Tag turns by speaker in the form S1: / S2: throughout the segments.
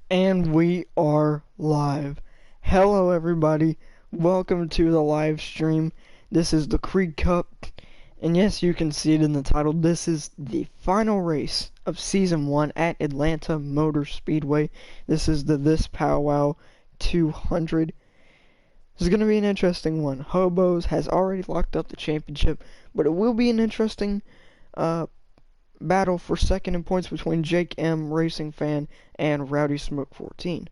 S1: And we are live. Hello, everybody. Welcome to the live stream. This is the Creed Cup. And yes, you can see it in the title. This is the final race of Season 1 at Atlanta Motor Speedway. This is the ThisPowwow 200. This is going to be an interesting one. Hobos has already locked up the championship, but it will be an interesting battle for second in points between Jake M. Racing Fan and Rowdy Smoke 14.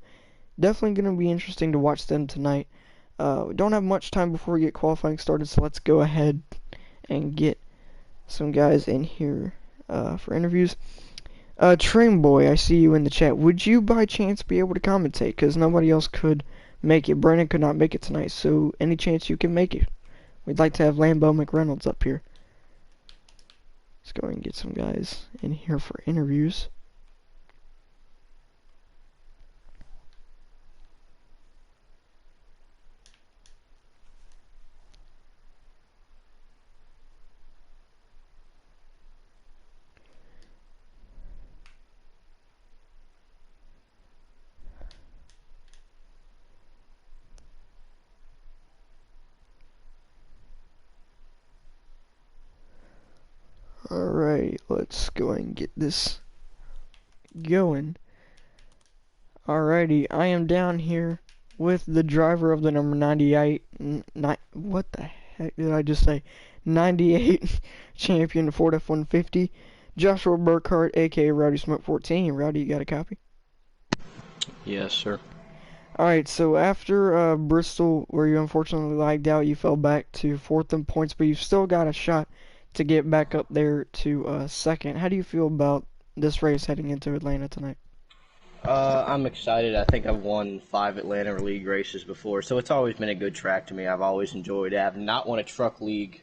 S1: Definitely going to be interesting to watch them tonight. We don't have much time before we get qualifying started, so let's go ahead and get some guys in here for interviews. Train Boy, I see you in the chat. Would you by chance be able to commentate? Because nobody else could make it. Brandon could not make it tonight, so any chance you can make it? We'd like to have Lambo McReynolds up here. Let's go and get some guys in here for interviews. Alright, let's go and get this going. Alrighty, I am down here with the driver of the number 98, what the heck did I just say? 98 champion Ford F-150, Joshua Burkhart, aka Rowdy Smoke 14. Rowdy, you got a copy?
S2: Yes, sir.
S1: Alright, so after Bristol, where you unfortunately lagged out, you fell back to 4th in points, but you've still got a shot to get back up there to 2nd. How do you feel about this race heading into Atlanta tonight?
S2: I'm excited. I think I've won 5 Atlanta League races before, so it's always been a good track to me. I've always enjoyed it. I have not won a truck league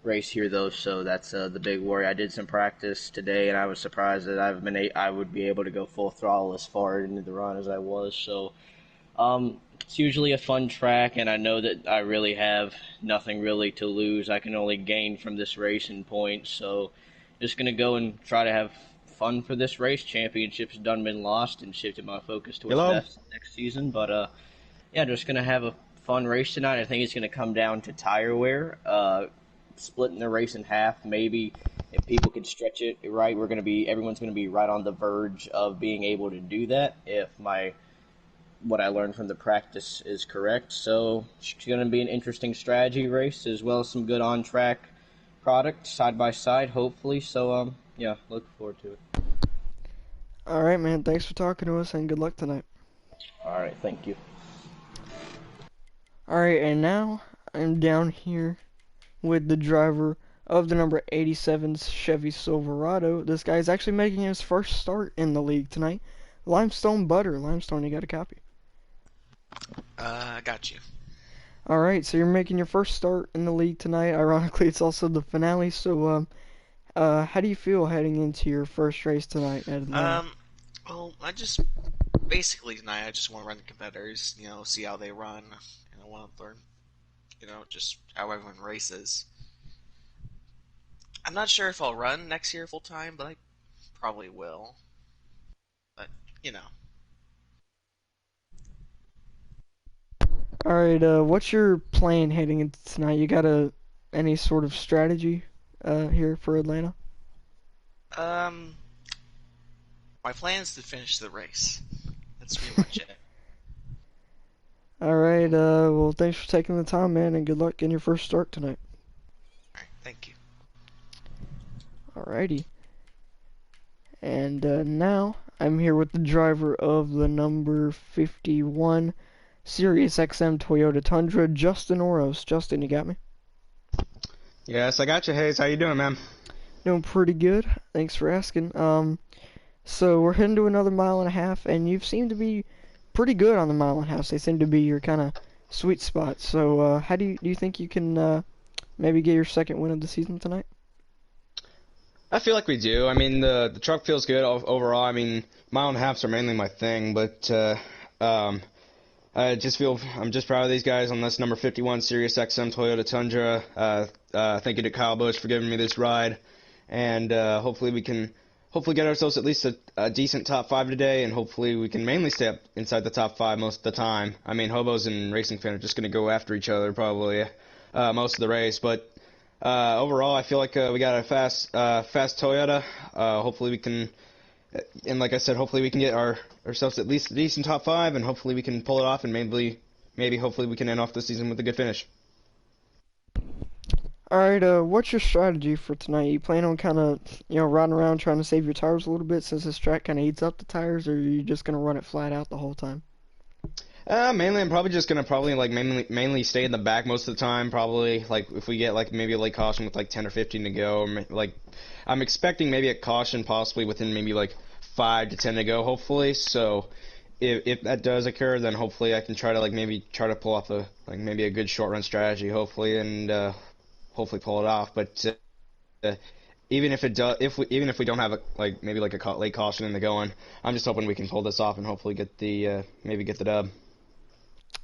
S2: race here though, so that's the big worry. I did some practice today, and I was surprised that I would be able to go full throttle as far into the run as I was. So it's usually a fun track, and I know that I really have nothing really to lose. I can only gain from this race in points, so just gonna go and try to have fun for this race. Championship's done been lost, and shifted my focus towards
S3: Hello?
S2: next season. But yeah, just gonna have a fun race tonight. I think it's gonna come down to tire wear, splitting the race in half. Maybe if people can stretch it right, everyone's gonna be right on the verge of being able to do that. If what I learned from the practice is correct. So it's going to be an interesting strategy race, as well as some good on-track product side by side, hopefully. So yeah, look forward to it.
S1: Alright, man, thanks for talking to us and good luck tonight.
S2: All right, thank you.
S1: Alright, and now I'm down here with the driver of the number 87 Chevy Silverado. This guy's actually making his first start in the league tonight. Limestone Butter. Limestone, you got a copy?
S4: I got you.
S1: Alright, so you're making your first start in the league tonight. Ironically, it's also the finale, so how do you feel heading into your first race tonight at Atlanta?
S4: Well, basically tonight, I just want to run the competitors, see how they run, and I want to learn, just how everyone races. I'm not sure if I'll run next year full time, but I probably will. But,
S1: Alright, what's your plan heading into tonight? You got any sort of strategy here for Atlanta?
S4: Um, my plan is to finish the race. That's pretty much it.
S1: Alright, well, thanks for taking the time, man, and good luck in your first start tonight.
S4: Alright, thank you.
S1: Alrighty. And now I'm here with the driver of the number 51 Sirius XM Toyota Tundra, Justin Oros. Justin, you got me?
S3: Yes, I got you, Hayes. How you doing, man?
S1: Doing pretty good. Thanks for asking. So we're heading to another mile and a half, and you seem to be pretty good on the mile and a half. They seem to be your kind of sweet spot. So how do you think you can maybe get your second win of the season tonight?
S3: I feel like we do. I mean, the truck feels good overall. I mean, mile and a halves are mainly my thing, but I'm just proud of these guys on this number 51 Sirius XM Toyota Tundra. Thank you to Kyle Busch for giving me this ride, and hopefully we can hopefully get ourselves at least a decent top five today, and hopefully we can mainly stay up inside the top five most of the time. I mean, hobos and racing fan are just going to go after each other probably most of the race, but overall, I feel like we got a fast Toyota. Hopefully we can, and like I said, hopefully we can get ourselves at least a decent top five, and hopefully we can pull it off, and maybe hopefully we can end off the season with a good finish.
S1: Alright, what's your strategy for tonight? You plan on kind of, riding around trying to save your tires a little bit since this track kind of eats up the tires, or are you just going to run it flat out the whole time?
S3: Mainly, I'm probably just gonna probably like mainly stay in the back most of the time. Probably like if we get like maybe a late caution with like 10 or 15 to go, or like I'm expecting maybe a caution possibly within maybe like 5 to 10 to go, hopefully. So if that does occur, then hopefully I can try to like maybe try to pull off maybe a good short run strategy, hopefully, and hopefully pull it off. But even if it does, even if we don't have a like maybe like a late caution in the going, I'm just hoping we can pull this off and hopefully get the maybe get the dub.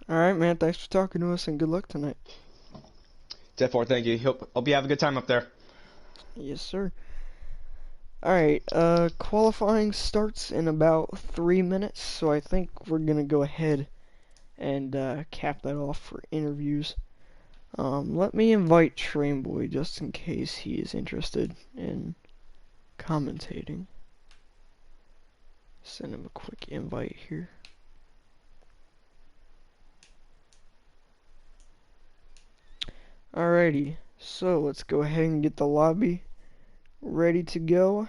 S1: Alright, man, thanks for talking to us and good luck tonight.
S3: Therefore, thank you. Hope you have a good time up there.
S1: Yes, sir. Alright, qualifying starts in about 3 minutes, so I think we're gonna go ahead and cap that off for interviews. Let me invite Trainboy just in case he is interested in commentating. Send him a quick invite here. Alrighty, so let's go ahead and get the lobby ready to go.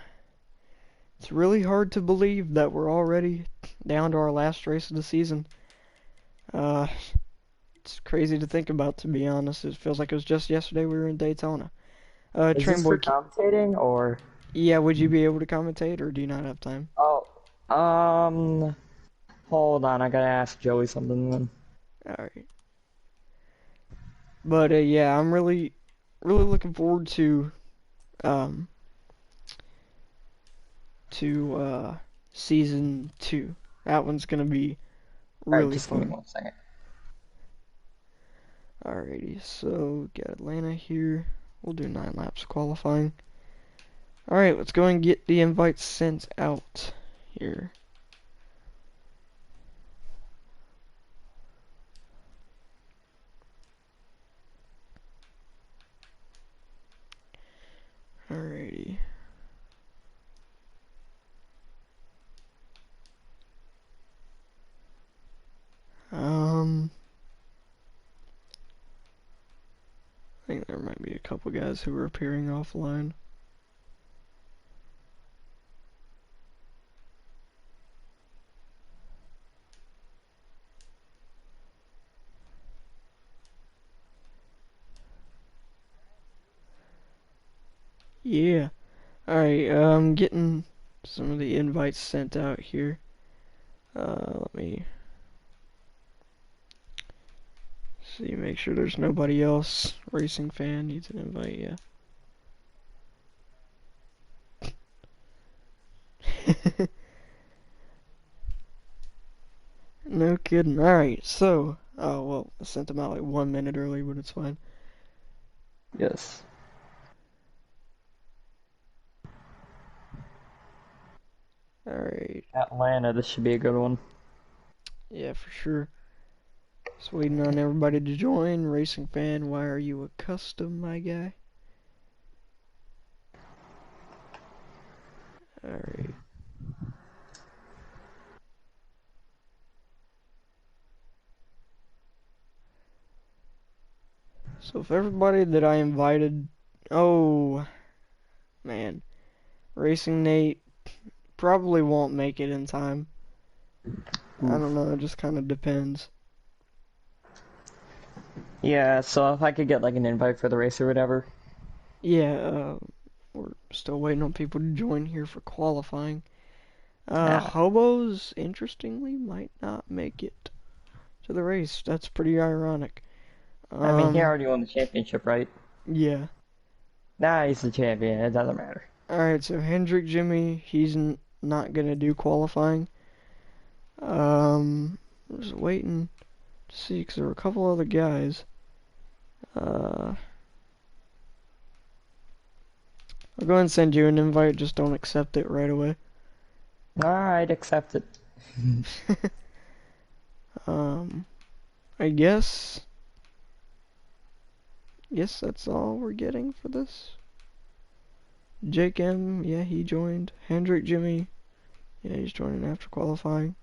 S1: It's really hard to believe that we're already down to our last race of the season. Uh, it's crazy to think about, to be honest. It feels like it was just yesterday we were in Daytona.
S5: Is this for
S1: Trainboy,
S5: commentating or?
S1: yeah, would you be able to commentate, or do you not have time?
S5: Oh, hold on. I gotta ask Joey something then.
S1: Alright. But, yeah, I'm really looking forward um, to season 2. That one's gonna be
S5: Alright,
S1: really
S5: just give me
S1: fun.
S5: 1 second.
S1: Alrighty, so got Atlanta here. We'll do 9 laps qualifying. Alright, let's go and get the invites sent out here. Alrighty. I think there might be a couple guys who are appearing offline. Yeah. Alright, I'm getting some of the invites sent out here. Let me see, make sure there's nobody else. Racing fan needs an invite, yeah. No kidding. Alright, so, oh well, I sent them out like 1 minute early, but it's fine.
S5: Yes.
S1: Alright,
S5: Atlanta, this should be a good one.
S1: yeah, for sure. Just waiting on everybody to join. Racing fan, why are you a custom, my guy? Alright. So if everybody that I invited, oh man, Racing Nate probably won't make it in time. I don't know, it just kind of depends.
S5: Yeah, so if I could get like an invite for the race or whatever.
S1: Yeah, we're still waiting on people to join here for qualifying.
S5: Yeah.
S1: Hobos, interestingly, might not make it to the race. That's pretty ironic.
S5: I mean, he already won the championship, right?
S1: Yeah.
S5: Nah, he's the champion. It doesn't matter.
S1: Alright, so Hendrick Jimmy, he's not gonna do qualifying. Just waiting to see, because there were a couple other guys. I'll go ahead and send you an invite, just don't accept it right away.
S5: Alright, accept it.
S1: I guess that's all we're getting for this. Jake M, yeah, he joined. Hendrick Jimmy, yeah, he's joining after qualifying.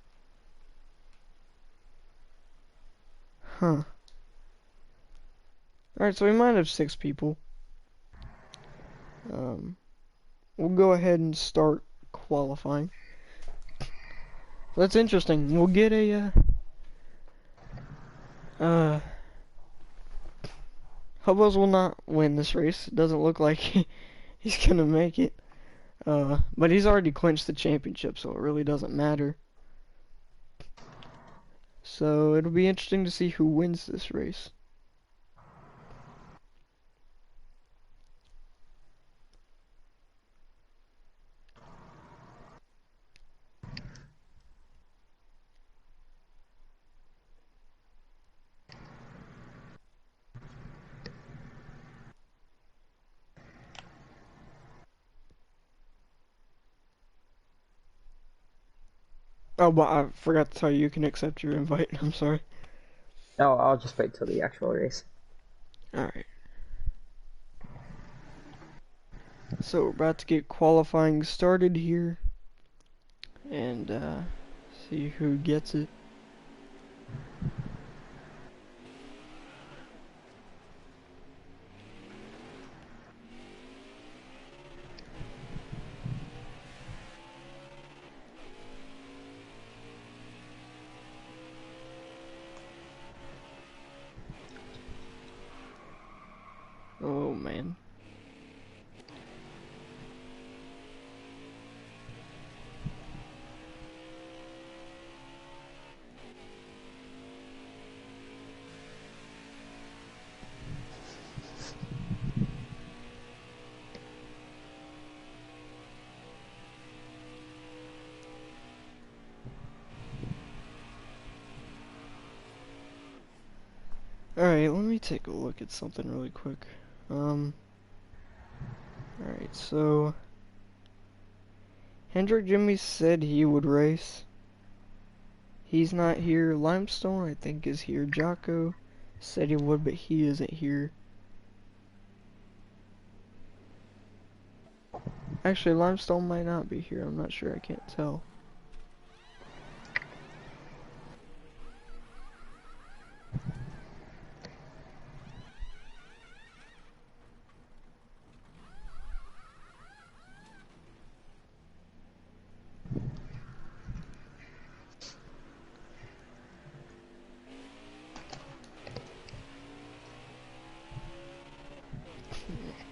S1: Huh. Alright, so we might have 6 people. We'll go ahead and start qualifying. That's interesting. We'll get a, Hobos will not win this race. It doesn't look like he's gonna make it. But he's already clinched the championship, so it really doesn't matter. So it'll be interesting to see who wins this race. Oh, but I forgot to tell you, you can accept your invite. I'm sorry.
S5: No, I'll just wait till the actual race.
S1: Alright. So we're about to get qualifying started here. And, see who gets it. Oh, man. Alright, let me take a look at something really quick. Alright, so Hendrick Jimmy said he would race. He's not here. Limestone, I think, is here. Jocko said he would, but he isn't here. Actually, Limestone might not be here. I'm not sure. I can't tell.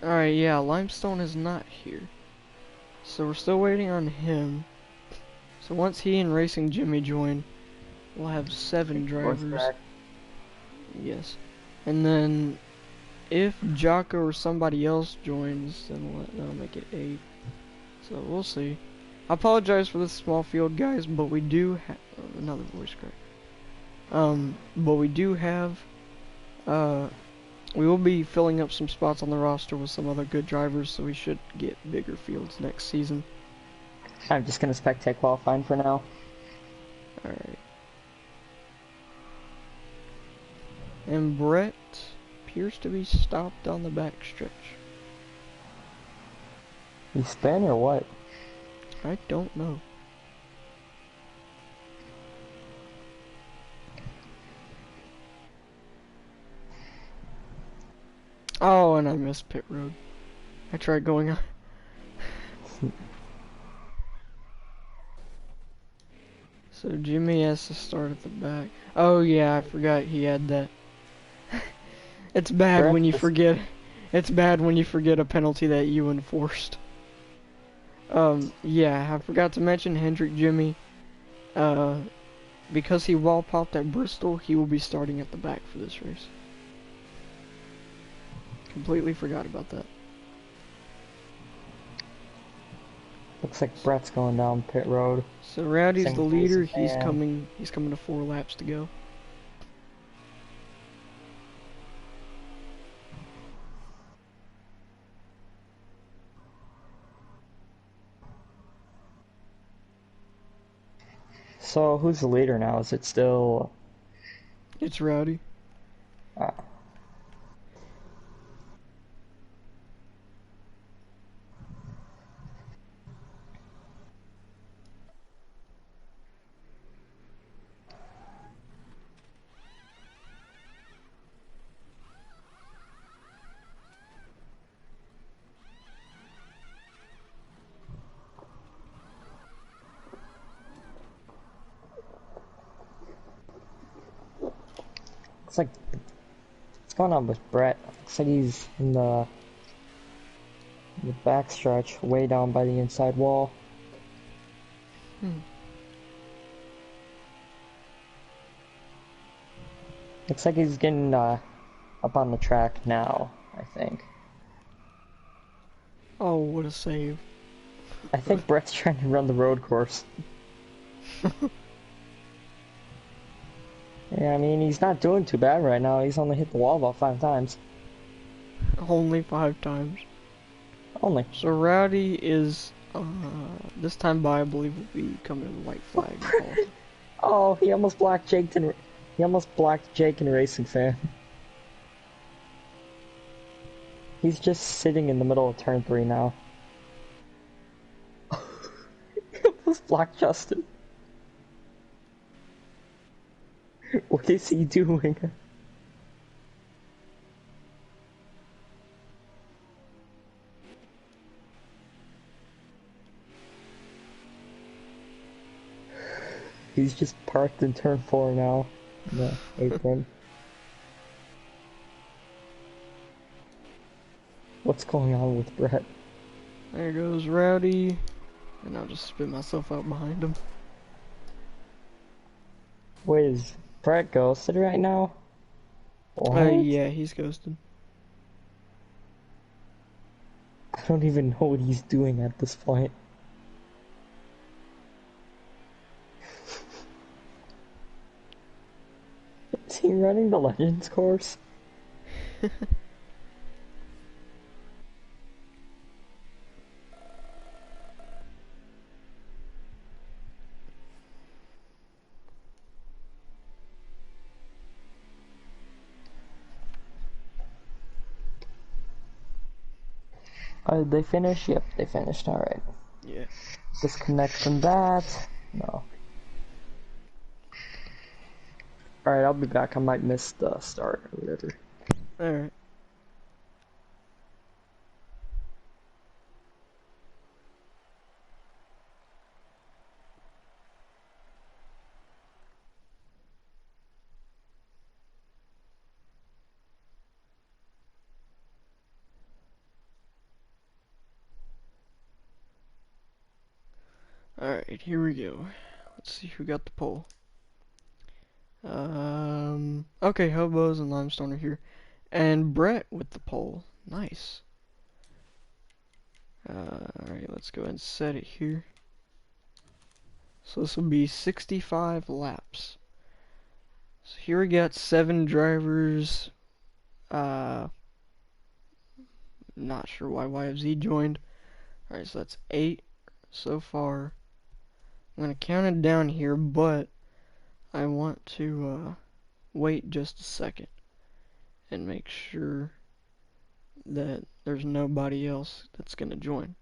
S1: Alright, yeah, Limestone is not here. So we're still waiting on him. So once he and Racing Jimmy join, we'll have 7 drivers. Yes. And then if Jocko or somebody else joins, then that'll make it 8. So we'll see. I apologize for this small field, guys, but we do have another voice crack. But we do have, we will be filling up some spots on the roster with some other good drivers, so we should get bigger fields next season.
S5: I'm just gonna spectate qualifying for now.
S1: Alright. And Brett appears to be stopped on the backstretch.
S5: You spin or what?
S1: I don't know. Oh, and I missed pit road. I tried going on. So Jimmy has to start at the back. Oh yeah, I forgot he had that. It's bad when you forget. It's bad when you forget a penalty that you enforced. Yeah, I forgot to mention Hendrick Jimmy. Because he wall popped at Bristol, he will be starting at the back for this race. Completely forgot about that.
S5: Looks like Brett's going down pit road.
S1: So Rowdy's the leader.
S5: He's
S1: coming to 4 laps to go.
S5: So who's the leader now? Is it still?
S1: It's Rowdy.
S5: Uh, Looks like what's going on with Brett? Looks like he's in the back stretch, way down by the inside wall.
S1: Hmm.
S5: Looks like he's getting up on the track now, I think.
S1: Oh, what a save.
S5: I think Brett's trying to run the road course. Yeah, I mean, he's not doing too bad right now. He's only hit the wall about 5 times.
S1: Only 5 times.
S5: Only.
S1: So Rowdy is, this time by, I believe, will be coming to the white flag.
S5: Oh, he almost blocked Jake and Racing Fan. He's just sitting in the middle of turn 3 now. He almost blocked Justin. What is he doing? He's just parked in turn 4 now. The apron. What's going on with Brett?
S1: There goes Rowdy. And I'll just spit myself out behind him.
S5: Wait, is Brett ghosted right now? What?
S1: Yeah, he's ghosted.
S5: I don't even know what he's doing at this point. Is he running the Legends course? Did they finish? Yep, they finished. Alright.
S1: Yeah.
S5: Disconnect from that. No. Alright, I'll be back. I might miss the start or whatever.
S1: Alright. Alright, here we go. Let's see who got the pole. Okay, Hobos and Limestone are here. And Brett with the pole. Nice. Alright, let's go ahead and set it here. So this will be 65 laps. So here we got 7 drivers. Not sure why YFZ joined. Alright, so that's 8 so far. I'm gonna count it down here, but I want to wait just a second and make sure that there's nobody else that's gonna join.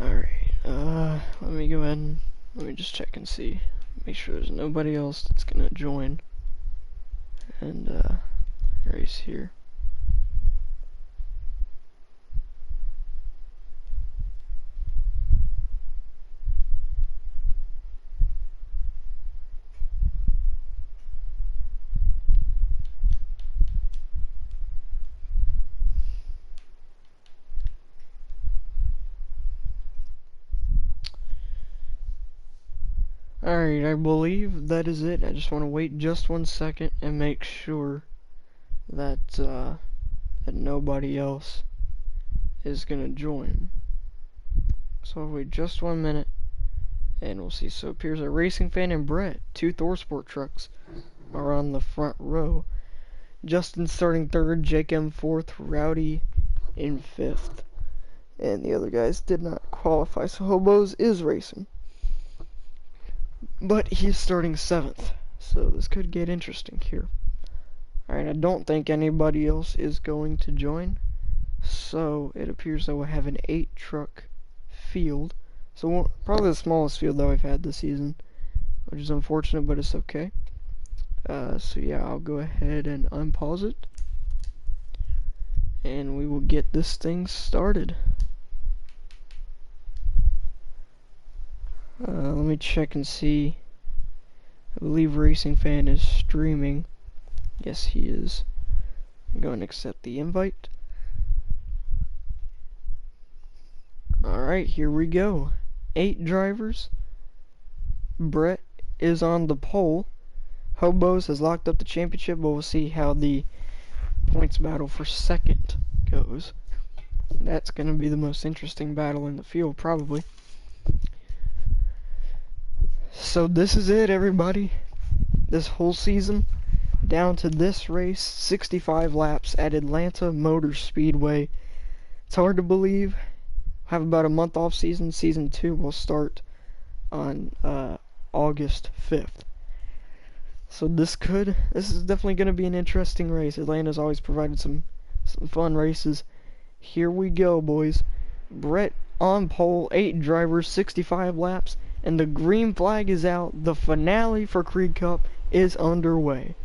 S1: Alright, let me go ahead and let me just check and see. Make sure there's nobody else that's gonna join and race here. Alright, I believe that is it. I just want to wait just 1 second and make sure that that nobody else is gonna join. So I'll wait just 1 minute and we'll see. So it appears a Racing Fan and Brett, 2 ThorSport trucks, are on the front row. Justin starting third, Jake M fourth, Rowdy in fifth. And the other guys did not qualify, so Hobos is racing. But he's starting seventh, so this could get interesting here. Alright, I don't think anybody else is going to join, so it appears that we'll have an 8 truck field. So probably the smallest field that we've had this season, which is unfortunate, but it's okay. So yeah, I'll go ahead and unpause it, and we will get this thing started. Let me check and see. I believe Racing Fan is streaming. Yes, he is. I'm going to accept the invite. Alright, here we go. 8 drivers. Brett is on the pole. Hobos has locked up the championship, but we'll see how the points battle for second goes. That's going to be the most interesting battle in the field, probably. So this is it, everybody. This whole season, down to this race, 65 laps at Atlanta Motor Speedway. It's hard to believe. We'll have about a month off season. Season 2 will start on August 5th. So this is definitely going to be an interesting race. Atlanta's always provided some fun races. Here we go, boys. Brett on pole, 8 drivers, 65 laps, and the green flag is out. The finale for Creed Cup is underway.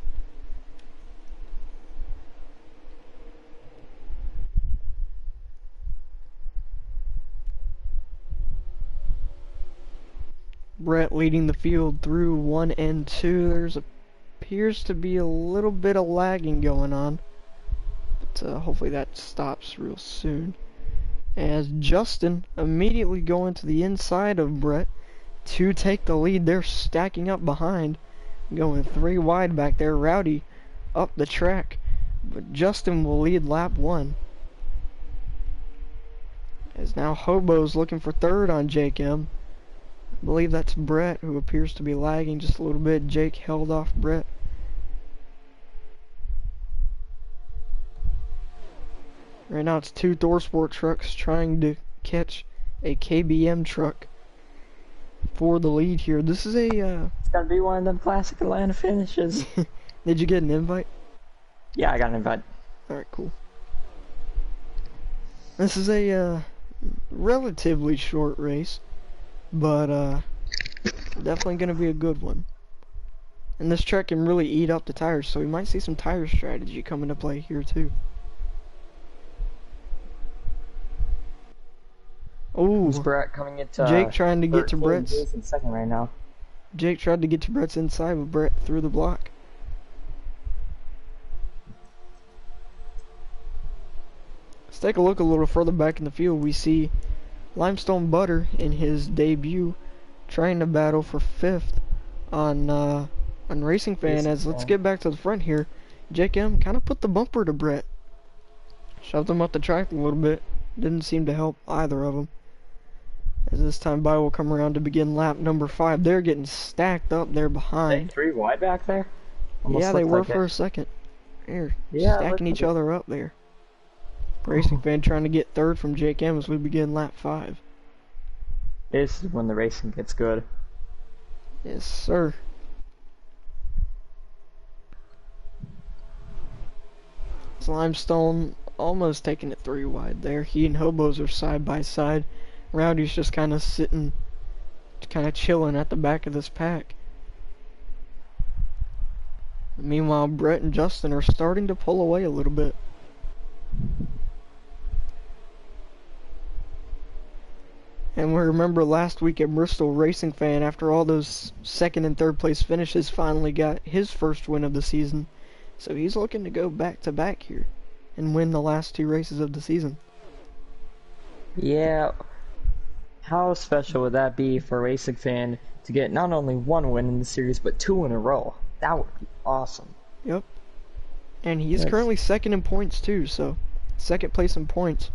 S1: Brett leading the field through 1 and 2. There's appears to be a little bit of lagging going on, but hopefully that stops real soon. As Justin immediately going to the inside of Brett to take the lead. They're stacking up behind, going 3 wide back there. Rowdy up the track, but Justin will lead lap 1. As now Hobo's looking for third on Jake M. I believe that's Brett, who appears to be lagging just a little bit. Jake held off Brett. Right now it's 2 ThorSport trucks trying to catch a KBM truck for the lead here. This is a
S5: It's gonna be one of them classic Atlanta finishes.
S1: Did you get an invite?
S5: Yeah, I got an invite.
S1: Alright, cool. This is a relatively short race, but definitely gonna be a good one. And this track can really eat up the tires, so we might see some tire strategy come into play here too. Oh,
S5: Brett coming into
S1: Jake trying to get to
S5: 13,
S1: Brett's.
S5: Jason's second right now.
S1: Jake tried to get to Brett's inside, but Brett threw the block. Let's take a look a little further back in the field. We see Limestone Butter in his debut trying to battle for 5th on Racing Fan. As let's get back to the front here. Jake M kind of put the bumper to Brett. Shoved him up the track a little bit. Didn't seem to help either of them. As this time by will come around to begin lap number 5. They're getting stacked up there behind.
S5: 3 wide back there? Almost
S1: Yeah, they were
S5: like
S1: for
S5: it.
S1: a second. They're
S5: Yeah,
S1: stacking each other up there. Racing Fan trying to get 3rd from Jake M as we begin lap 5.
S5: This is when the racing gets good.
S1: Yes, sir. It's Limestone almost taking it 3 wide there. He and Hobos are side by side. Rowdy's just kind of sitting, kind of chilling at the back of this pack. Meanwhile, Brett and Justin are starting to pull away a little bit. And we remember last week at Bristol, Racing Fan, after all those 2nd and 3rd place finishes, finally got his first win of the season. So he's looking to go back to back here and win the last 2 races of the season.
S5: Yeah. How special would that be for a Racing Fan to get not only 1 win in the series, but 2 in a row? That would be awesome.
S1: Yep. And he's
S5: Yes.
S1: currently 2nd in points too, so 2nd place in points.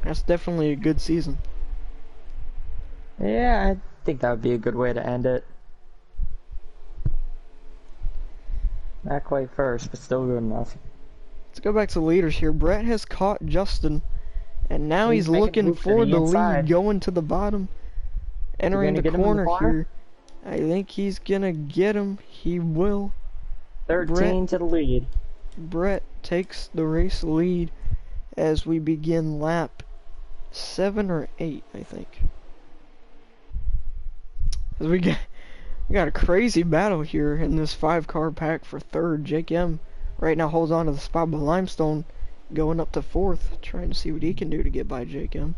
S1: That's definitely a good season.
S5: Yeah, I think that would be a good way to end it. Not quite first, but still good enough.
S1: Let's go back to the leaders here. Brett has caught Justin, and now he's
S5: Making a
S1: looking
S5: move to
S1: for
S5: the
S1: the lead,
S5: inside.
S1: going to the bottom, entering
S5: gonna
S1: the
S5: get him in the
S1: corner
S5: corner?
S1: here. I think he's gonna get him. He will.
S5: 13 to the lead.
S1: Brett takes the race lead as we begin lap 7 or 8, I think. As we got a crazy battle here in this 5-car pack for third. Jake M right now holds on to the spot, but Limestone going up to fourth, trying to see what he can do to get by Jake M.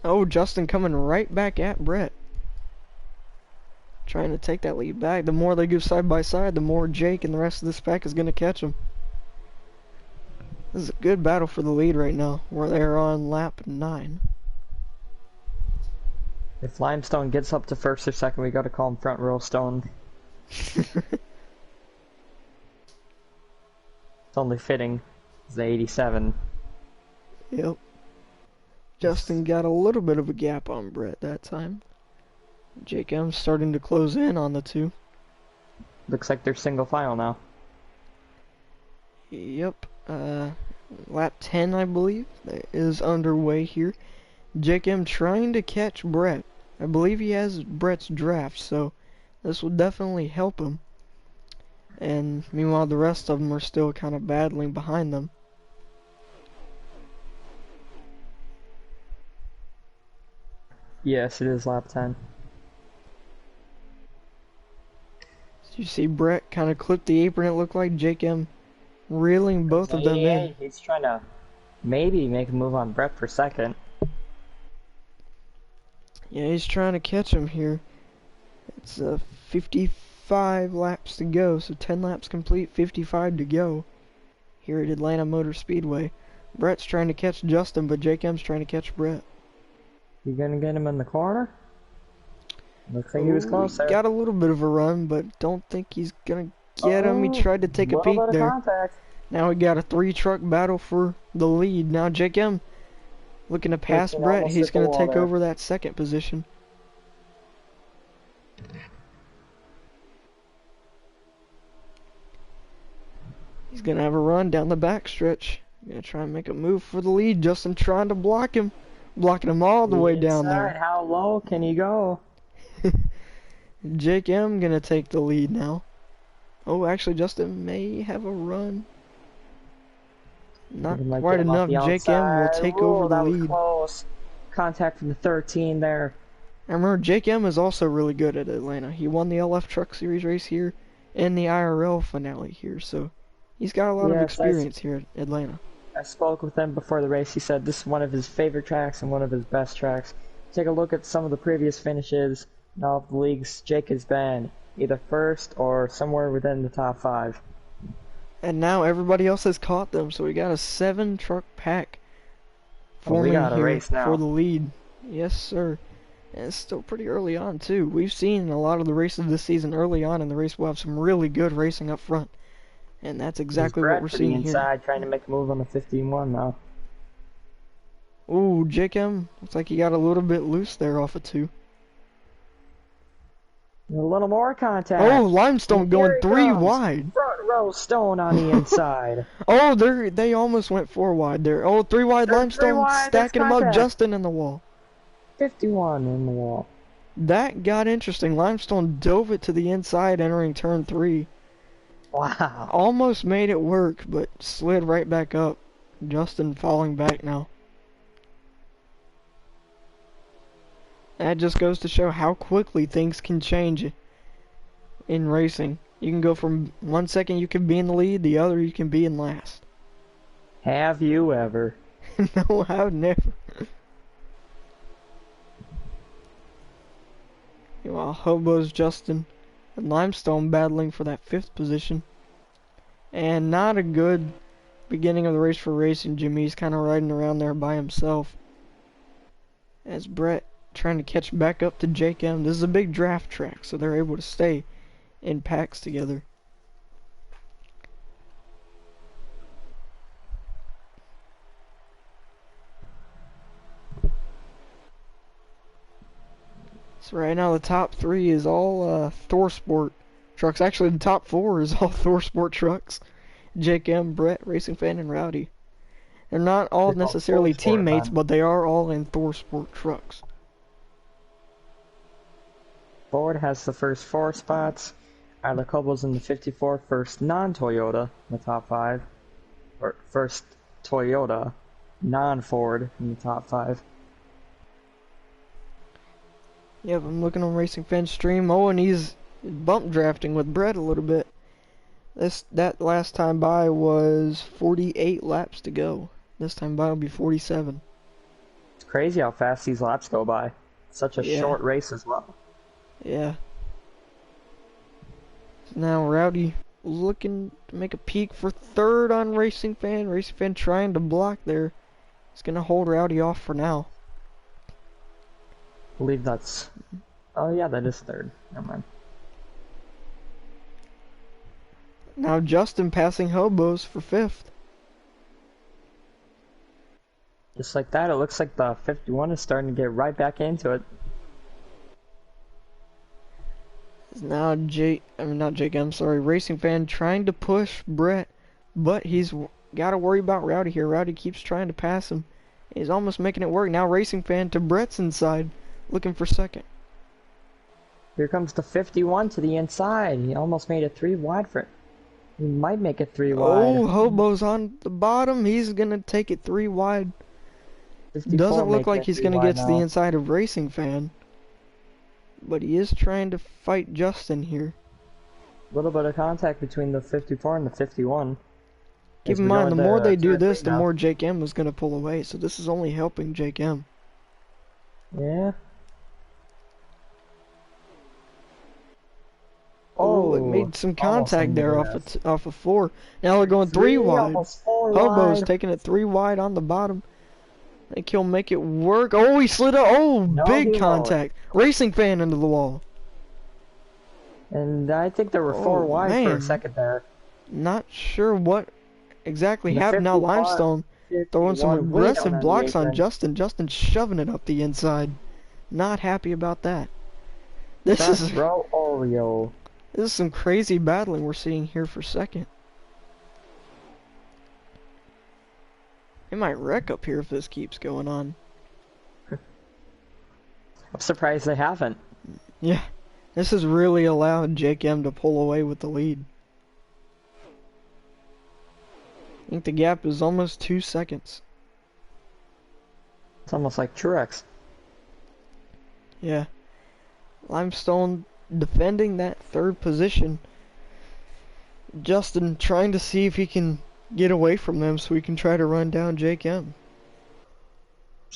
S1: Oh, Justin coming right back at Brett, trying to take that lead back. The more they go side by side, the more Jake and the rest of this pack is going to catch him. This is a good battle for the lead right now, where they're on lap 9.
S5: If Limestone gets up to first or second, we gotta call him front row stone. It's only fitting. It's the 87.
S1: Yep. Justin got a little bit of a gap on Brett that time. Jake M's starting to close in on the two.
S5: Looks like they're single file now.
S1: Yep. Lap 10, I believe, is underway here. Jake M trying to catch Brett. I believe he has Brett's draft, so this will definitely help him. And meanwhile, the rest of them are still kind of battling behind them.
S5: Yes, it is lap 10.
S1: You see Brett kind of clip the apron, it looked like. Jake M reeling both of them in.
S5: He's trying to maybe make a move on Brett for second.
S1: Yeah, he's trying to catch him here. It's 55 laps to go, so 10 laps complete, 55 to go here at Atlanta Motor Speedway. Brett's trying to catch Justin, but Jake M's trying to catch Brett.
S5: You gonna get him in the corner? Looks like he was close there.
S1: Got a little bit of a run, but don't think he's gonna get him. He tried to take a peek
S5: Little bit
S1: there.
S5: of contact.
S1: Now we got a 3-truck battle for the lead. Now Jake M looking to pass
S5: Looking
S1: Brett.
S5: almost
S1: He's
S5: at the
S1: gonna
S5: wall
S1: take
S5: there.
S1: over that second position. He's gonna have a run down the backstretch. Gonna try and make a move for the lead. Justin trying to block him. Blocking him all the way down
S5: Inside,
S1: there.
S5: how low can he go?
S1: Jake M gonna take the lead now. Oh, actually Justin may have a run. Not
S5: He might
S1: quite
S5: get him off
S1: enough.
S5: the
S1: Jake M will
S5: outside.
S1: take
S5: Whoa,
S1: over the
S5: that was
S1: lead.
S5: close. Contact from the 13 there.
S1: And remember, Jake M is also really good at Atlanta. He won the LF Truck Series race here and the IRL finale here, so he's got a lot of
S5: Yes,
S1: experience here at Atlanta.
S5: I spoke with him before the race. He said this is one of his favorite tracks and one of his best tracks. Take a look at some of the previous finishes. In all of the leagues, Jake has been either first or somewhere within the top 5.
S1: And now everybody else has caught them, so we got a 7-truck pack
S5: Oh, we
S1: forming
S5: got a
S1: here
S5: race now.
S1: for the lead. Yes, sir. And it's still pretty early on, too. We've seen a lot of the races this season early on in the race. We'll have some really good racing up front. And that's exactly what we're seeing here.
S5: Inside, trying to make a move on the 15-1 now.
S1: Ooh, Jake M. Looks like he got a little bit loose there off of 2.
S5: A little more contact.
S1: Oh, Limestone
S5: And
S1: going
S5: here he
S1: 3
S5: comes.
S1: wide.
S5: Front row stone on the inside.
S1: Oh, they almost went 4 wide there. Oh, 3 wide
S5: They're
S1: Limestone
S5: 3 wide,
S1: stacking
S5: that's
S1: him up.
S5: contact.
S1: Justin in the wall.
S5: 51 in the wall.
S1: That got interesting. Limestone dove it to the inside entering turn 3.
S5: Wow.
S1: Almost made it work, but slid right back up. Justin falling back now. That just goes to show how quickly things can change in racing. You can go from 1 second you can be in the lead, the other you can be in last.
S5: Have you ever?
S1: No, I've never. Meanwhile, Hobo's Justin and Limestone battling for that 5th position. And not a good beginning of the race for Racing Jimmy. He's kind of riding around there by himself. As Brett trying to catch back up to Jake M. This is a big draft track, so they're able to stay in packs together. So right now the top 3 is all Thor Sport trucks. Actually, the top 4 is all Thor Sport trucks. Jake M, Brett, Racing Fan, and Rowdy. They're not all
S5: They're called Thor
S1: necessarily
S5: Sport,
S1: teammates,
S5: man.
S1: but they are all in Thor Sport trucks.
S5: Ford has the first 4 spots. Isla Cobo's in the 54, first non-Toyota in the top 5. Or first Toyota, non-Ford in the top 5.
S1: Yep, I'm looking on Racing Fan stream. Oh, and he's bump drafting with Brett a little bit. That last time by was 48 laps to go. This time by will be 47.
S5: It's crazy how fast these laps go by. Such a
S1: Yeah.
S5: short race as well.
S1: Yeah. Now Rowdy looking to make a peek for third on Racing Fan. Racing Fan trying to block there. He's gonna hold Rowdy off for now.
S5: I believe that's... Oh yeah, that is third. Never mind.
S1: Now Justin passing Hobos for fifth.
S5: Just like that, it looks like the 51 is starting to get right back into it.
S1: Now not Jake, I'm sorry, Racing Fan trying to push Brett, but he's got to worry about Rowdy here. Rowdy keeps trying to pass him. He's almost making it work. Now Racing Fan to Brett's inside, looking for second.
S5: Here comes the 51 to the inside. He almost made it 3 wide for it. He might make it 3
S1: Oh,
S5: wide.
S1: Hobo's on the bottom. He's gonna take it 3 wide.
S5: 54
S1: Doesn't look
S5: making
S1: like
S5: it
S1: he's
S5: 3
S1: gonna
S5: wide
S1: get to the
S5: now.
S1: inside of Racing Fan. But he is trying to fight Justin here.
S5: A little bit of contact between the 54 and the 51.
S1: Keep
S5: As
S1: in
S5: we
S1: mind,
S5: go
S1: the more
S5: into
S1: they do
S5: turn
S1: this,
S5: 3
S1: the
S5: now.
S1: more Jake M is gonna pull away. So this is only helping Jake M.
S5: Yeah.
S1: Oh, it made some
S5: almost
S1: contact
S5: into
S1: there
S5: the
S1: off of 4. Now they're going 3 wide.
S5: Almost 4
S1: Hobo's
S5: wide.
S1: taking it 3 wide on the bottom. I think he'll make it work. Oh, he slid up. Oh,
S5: No,
S1: big
S5: he
S1: contact. Racing Fan into the wall.
S5: And I think there were 4
S1: Oh,
S5: wide for
S1: man.
S5: a second there.
S1: Not sure what exactly
S5: The
S1: happened. Now
S5: 55,
S1: Limestone throwing some
S5: 51 way down
S1: aggressive
S5: on the
S1: blocks on
S5: apron.
S1: Justin. Justin shoving it up the inside. Not happy about that. This
S5: Front
S1: is
S5: row Oreo.
S1: this is some crazy battling we're seeing here for second. It might wreck up here if this keeps going on.
S5: I'm surprised they haven't.
S1: Yeah, this has really allowed Jake M to pull away with the lead. I think the gap is almost 2 seconds.
S5: It's almost like Truex.
S1: Yeah. Limestone defending that third position. Justin trying to see if he can get away from them so he can try to run down Jake M.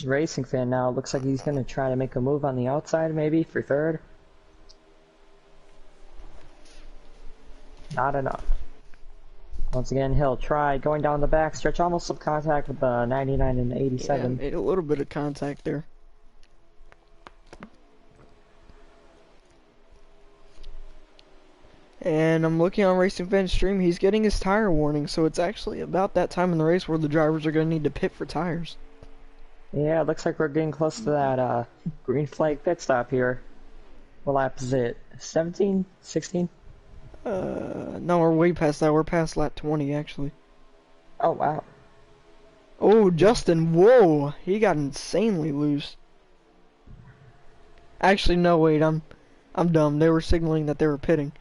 S5: Racing Fan now. Looks like he's going to try to make a move on the outside maybe for third. Not enough. Once again, he'll try going down the back stretch, almost some contact with the 99 and the
S1: Yeah,
S5: 87.
S1: made a little bit of contact there. And I'm looking on Racing Fan's stream, he's getting his tire warning, so it's actually about that time in the race where the drivers are going to need to pit for tires.
S5: Yeah, it looks like we're getting close to that green flag pit stop here. What lap is it? 17? 16?
S1: No, we're way past that. We're past lap 20, actually.
S5: Oh, wow.
S1: Oh, Justin, whoa! He got insanely loose. Actually, no, wait, I'm dumb. They were signaling that they were pitting.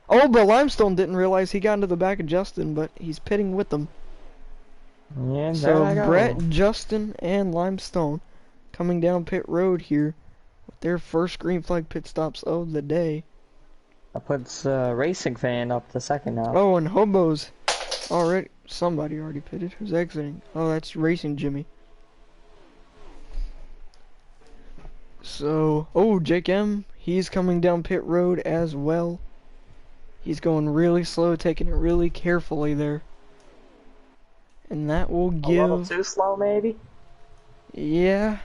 S1: Oh, but Limestone didn't realize he got into the back of Justin, but he's pitting with them.
S5: And
S1: So
S5: there I go.
S1: Brett, Justin, and Limestone coming down pit road here with their first green flag pit stops of the day.
S5: That puts Racing Fan up to second now.
S1: Oh, and Hobo's already... Somebody already pitted. Who's exiting? Oh, that's Racing Jimmy. So... Oh, Jake M. He's coming down pit road as well. He's going really slow, taking it really carefully there. And that will
S5: A little
S1: give...
S5: too slow, maybe?
S1: Yeah.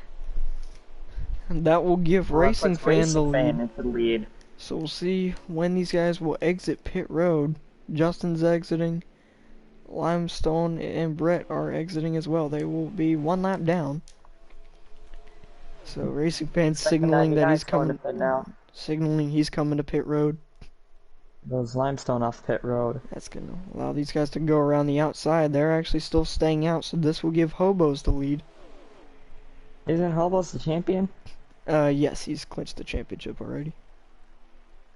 S1: And that will give
S5: Well, that
S1: Racing
S5: puts
S1: Fan
S5: Racing
S1: the lead.
S5: Fan into the lead.
S1: So we'll see when these guys will exit pit road. Justin's exiting. Limestone and Brett are exiting as well. They will be 1 lap down. So Racing Fan
S5: Second
S1: signaling that
S5: 99
S1: he's
S5: going to
S1: coming,
S5: pit now.
S1: signaling he's coming to pit road.
S5: Those limestone off pit road.
S1: That's gonna allow these guys to go around the outside. They're actually still staying out, so this will give Hobos the lead.
S5: Isn't Hobos the champion?
S1: Yes, he's clinched the championship already.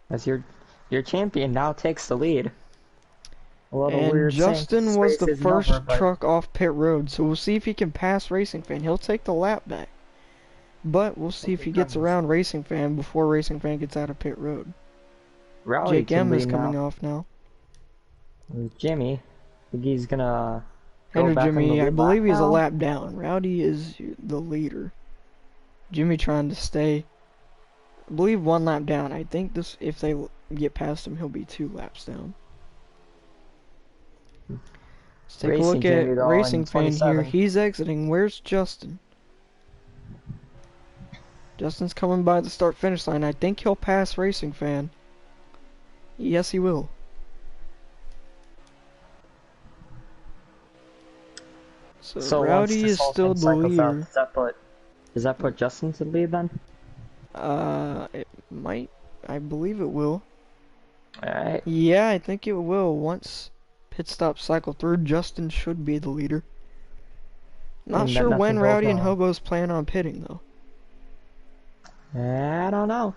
S5: As your champion now takes the lead. A little
S1: And
S5: weird saying
S1: Justin
S5: this
S1: was
S5: race
S1: the
S5: isn't over,
S1: first
S5: but
S1: truck off pit road, so we'll see if he can pass Racing Fan. He'll take the lap back. But we'll see if he gets around Racing Fan before Racing Fan gets out of pit road.
S5: Rowdy
S1: Jake
S5: can
S1: M is
S5: lead
S1: coming
S5: now.
S1: off now.
S5: With Jimmy, I think he's gonna go
S1: Henry
S5: back on the
S1: Jimmy, I
S5: lead
S1: believe
S5: lap
S1: he's a
S5: now.
S1: lap down. Rowdy is the leader. Jimmy trying to stay, I believe, one lap down. I think this, if they get past him, he'll be 2 laps down. Let's take a
S5: Racing
S1: look at
S5: Jimmy, though, in
S1: Racing Fan here.
S5: 27.
S1: He's exiting. Where's Justin? Justin's coming by the start-finish line. I think he'll pass Racing Fan. Yes, he will. So
S5: once
S1: Rowdy
S5: this
S1: is
S5: whole
S1: still
S5: thing
S1: the
S5: cycles out,
S1: leader.
S5: does that put Justin to the lead then?
S1: It might. I believe it will.
S5: Alright.
S1: Yeah, I think it will. Once pit stops cycle through, Justin should be the leader. Not
S5: And that
S1: sure when
S5: nothing goes
S1: Rowdy and
S5: wrong.
S1: Hobos plan on pitting, though.
S5: I don't know.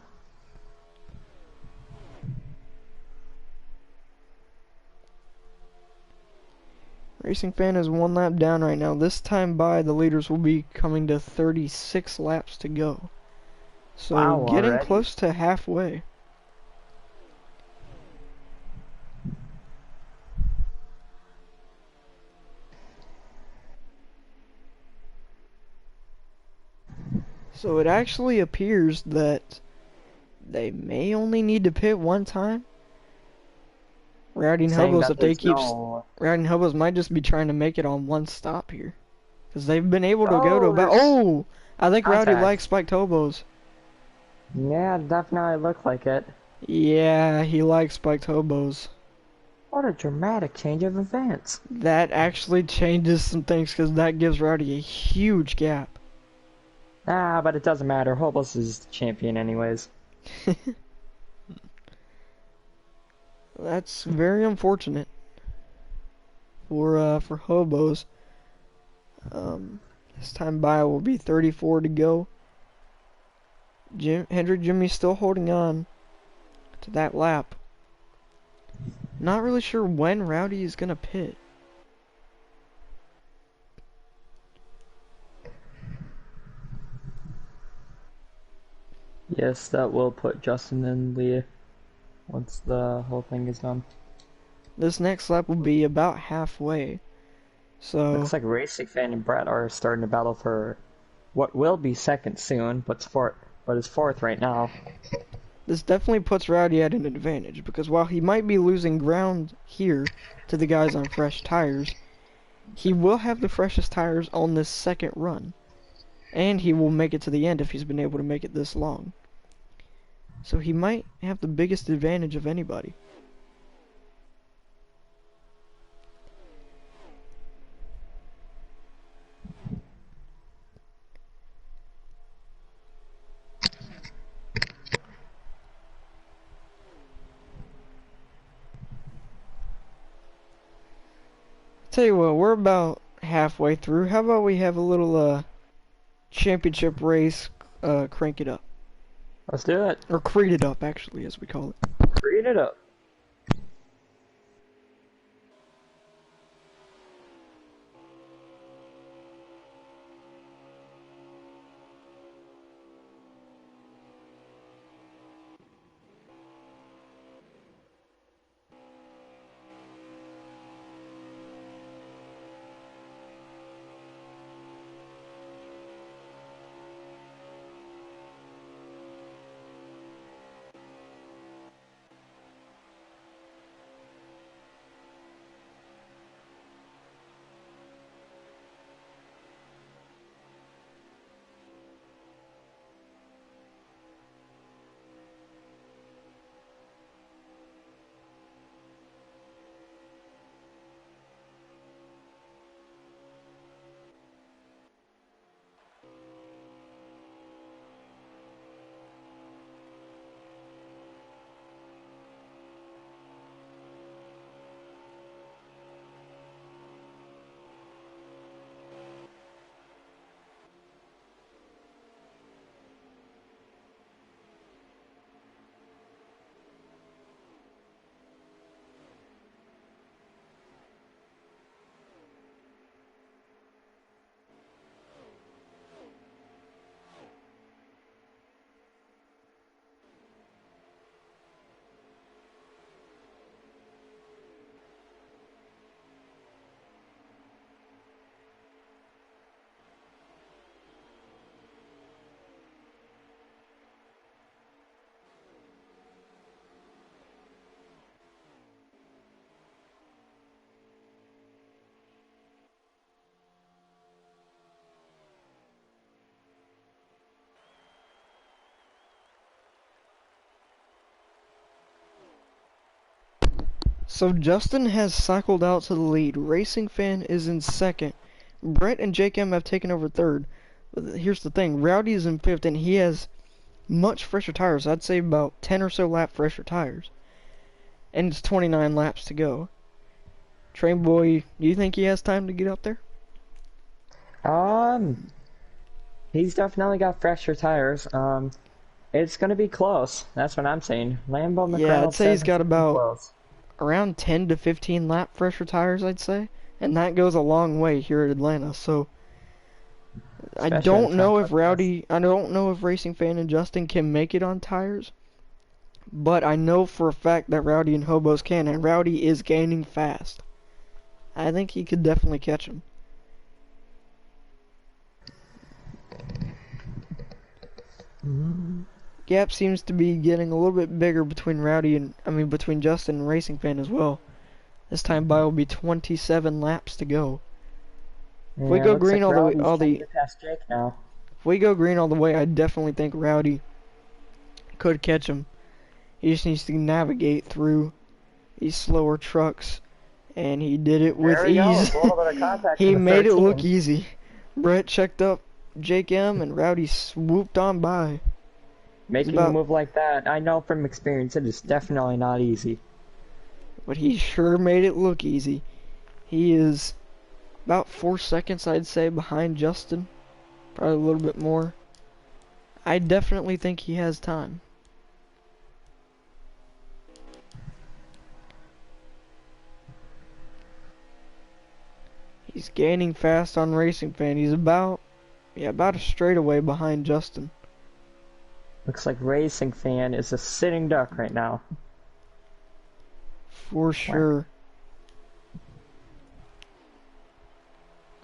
S1: Racing Fan is 1 lap down right now. This time by, the leaders will be coming to 36 laps to go. So
S5: Wow,
S1: getting
S5: already?
S1: close to halfway. So it actually appears that they may only need to pit 1 time. Rowdy and
S5: Saying
S1: Hobos,
S5: that
S1: if they
S5: there's
S1: keep...
S5: no...
S1: Rowdy and Hobos might just be trying to make it on 1 stop here. Because they've been able to go to
S5: Oh,
S1: about...
S5: there's
S1: Oh! I think Rowdy
S5: contact.
S1: likes spiked Hobos.
S5: Yeah, definitely look like it.
S1: Yeah, he likes spiked Hobos.
S5: What a dramatic change of events.
S1: That actually changes some things because that gives Rowdy a huge gap.
S5: Ah, but it doesn't matter. Hobos is the champion anyways.
S1: That's very unfortunate for Hobos. This time by will be 34 to go. Hendrick Jimmy's still holding on to that lap. Not really sure when Rowdy is gonna pit.
S5: Yes, that will put Justin in the once the whole thing is done.
S1: This next lap will be about halfway. So
S5: Looks like Racing Fan and Brett are starting to battle for what will be second soon, but is fourth right now.
S1: this definitely puts Rowdy at an advantage because while he might be losing ground here to the guys on fresh tires, he will have the freshest tires on this second run. And he will make it to the end if he's been able to make it this long. So he might have the biggest advantage of anybody. Tell you what, we're about halfway through. How about we have a little championship race, crank it up.
S5: Let's do it.
S1: Or creed it up, actually, as we call it.
S5: Read it up.
S1: So Justin has cycled out to the lead. Racing Fan is in second. Brett and Jake M have taken over third. But here's the thing, Rowdy is in fifth and he has much fresher tires. I'd say about 10 or so lap fresher tires. And it's 29 laps to go. Train Boy, do you think he has time to get up there?
S5: He's definitely got fresher tires. It's gonna be close. That's what I'm saying. Lambo McReynolds.
S1: Yeah, I'd say he's got about
S5: close.
S1: around 10 to 15 lap fresher tires, I'd say. And that goes a long way here at Atlanta, so I
S5: Especially
S1: don't
S5: on
S1: know
S5: track
S1: if
S5: like
S1: Rowdy, I don't know if Racing Fan and Justin can make it on tires, but I know for a fact that Rowdy and Hobos can, and Rowdy is gaining fast. I think he could definitely catch him. Gap seems to be getting a little bit bigger between between Justin and Racing Fan as well. This time by will be 27 laps to go. If we go green all the way, if we go green all the way, I definitely think Rowdy could catch him. He just needs to navigate through these slower trucks, and he did it with ease. He made it look easy. Brett checked up Jake M, and Rowdy swooped on by.
S5: Making a move like that, I know from experience, it is definitely not easy.
S1: But he sure made it look easy. He is about 4 seconds, I'd say, behind Justin. Probably a little bit more. I definitely think he has time. He's gaining fast on Racing Fan. He's about a straightaway behind Justin.
S5: Looks like Racing Fan is a sitting duck right now.
S1: For sure.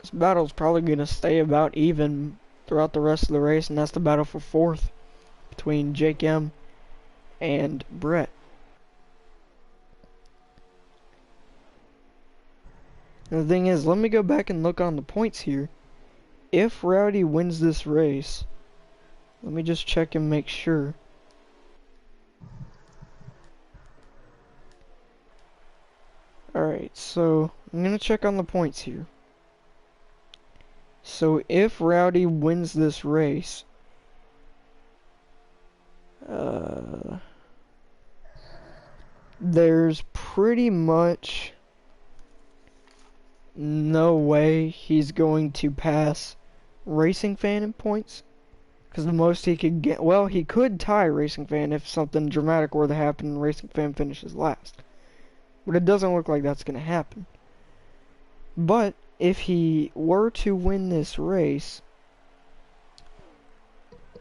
S1: This battle's probably going to stay about even throughout the rest of the race, and that's the battle for fourth between Jake M and Brett. And the thing is, let me go back and look on the points here. If Rowdy wins this race, let me just check and make sure. Alright, so I'm going to check on the points here. So if Rowdy wins this race, there's pretty much no way he's going to pass Racing Fan in points. Because the most he could get, well, he could tie Racing Fan if something dramatic were to happen and Racing Fan finishes last. But it doesn't look like that's going to happen. But if he were to win this race,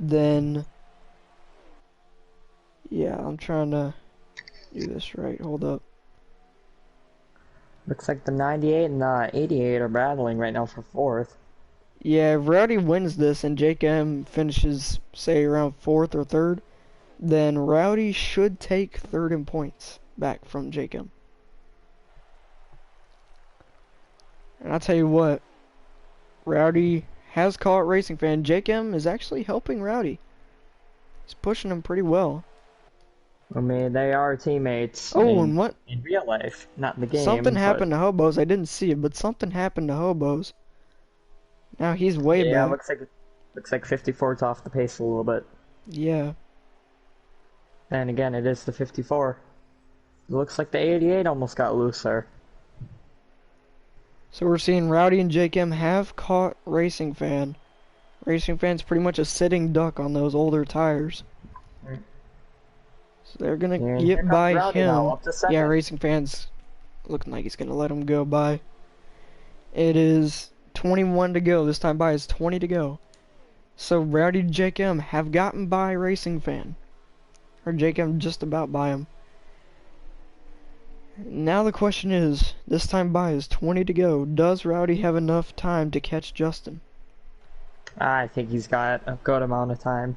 S1: then, yeah, I'm trying to do this right. Hold up.
S5: Looks like the 98 and the 88 are battling right now for fourth.
S1: Yeah, if Rowdy wins this and Jake M finishes, say, around fourth or third, then Rowdy should take third in points back from Jake M. And I'll tell you what, Rowdy has caught Racing Fan. Jake M is actually helping Rowdy. He's pushing him pretty well.
S5: I mean, they are teammates.
S1: Oh, and what?
S5: In real life, not in the game.
S1: Something happened to Hobos. I didn't see it, but something happened to Hobos. Now he's way
S5: yeah,
S1: back.
S5: looks like 54's off the pace a little bit.
S1: Yeah.
S5: And again, it is the 54. It looks like the 88 almost got loose there.
S1: So we're seeing Rowdy and Jake M have caught Racing Fan. Racing Fan's pretty much a sitting duck on those older tires. So they're gonna get by him. Yeah, Racing Fan's looking like he's gonna let him go by. It is 21 to go. This time by is 20 to go. So Rowdy and Jake M have gotten by Racing Fan. Or Jake M just about by him. Now the question is, this time by is 20 to go. Does Rowdy have enough time to catch Justin?
S5: I think he's got a good amount of time.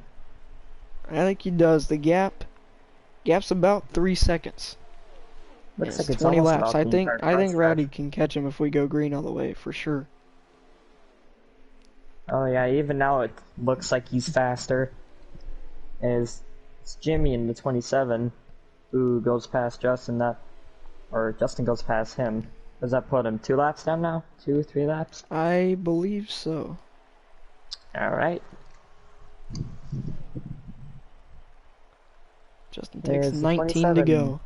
S1: I think he does. The gap's about 3 seconds.
S5: Looks like
S1: it's 20 laps. I think Rowdy can catch him if we go green all the way for sure.
S5: Oh yeah, even now it looks like he's faster. As it's Jimmy in the 27 who goes past Justin. That or Justin goes past him. Does that put him 2 laps down now? 2, 3 laps?
S1: I believe so.
S5: Alright.
S1: Justin takes
S5: There's the
S1: 19 to
S5: 27.
S1: go.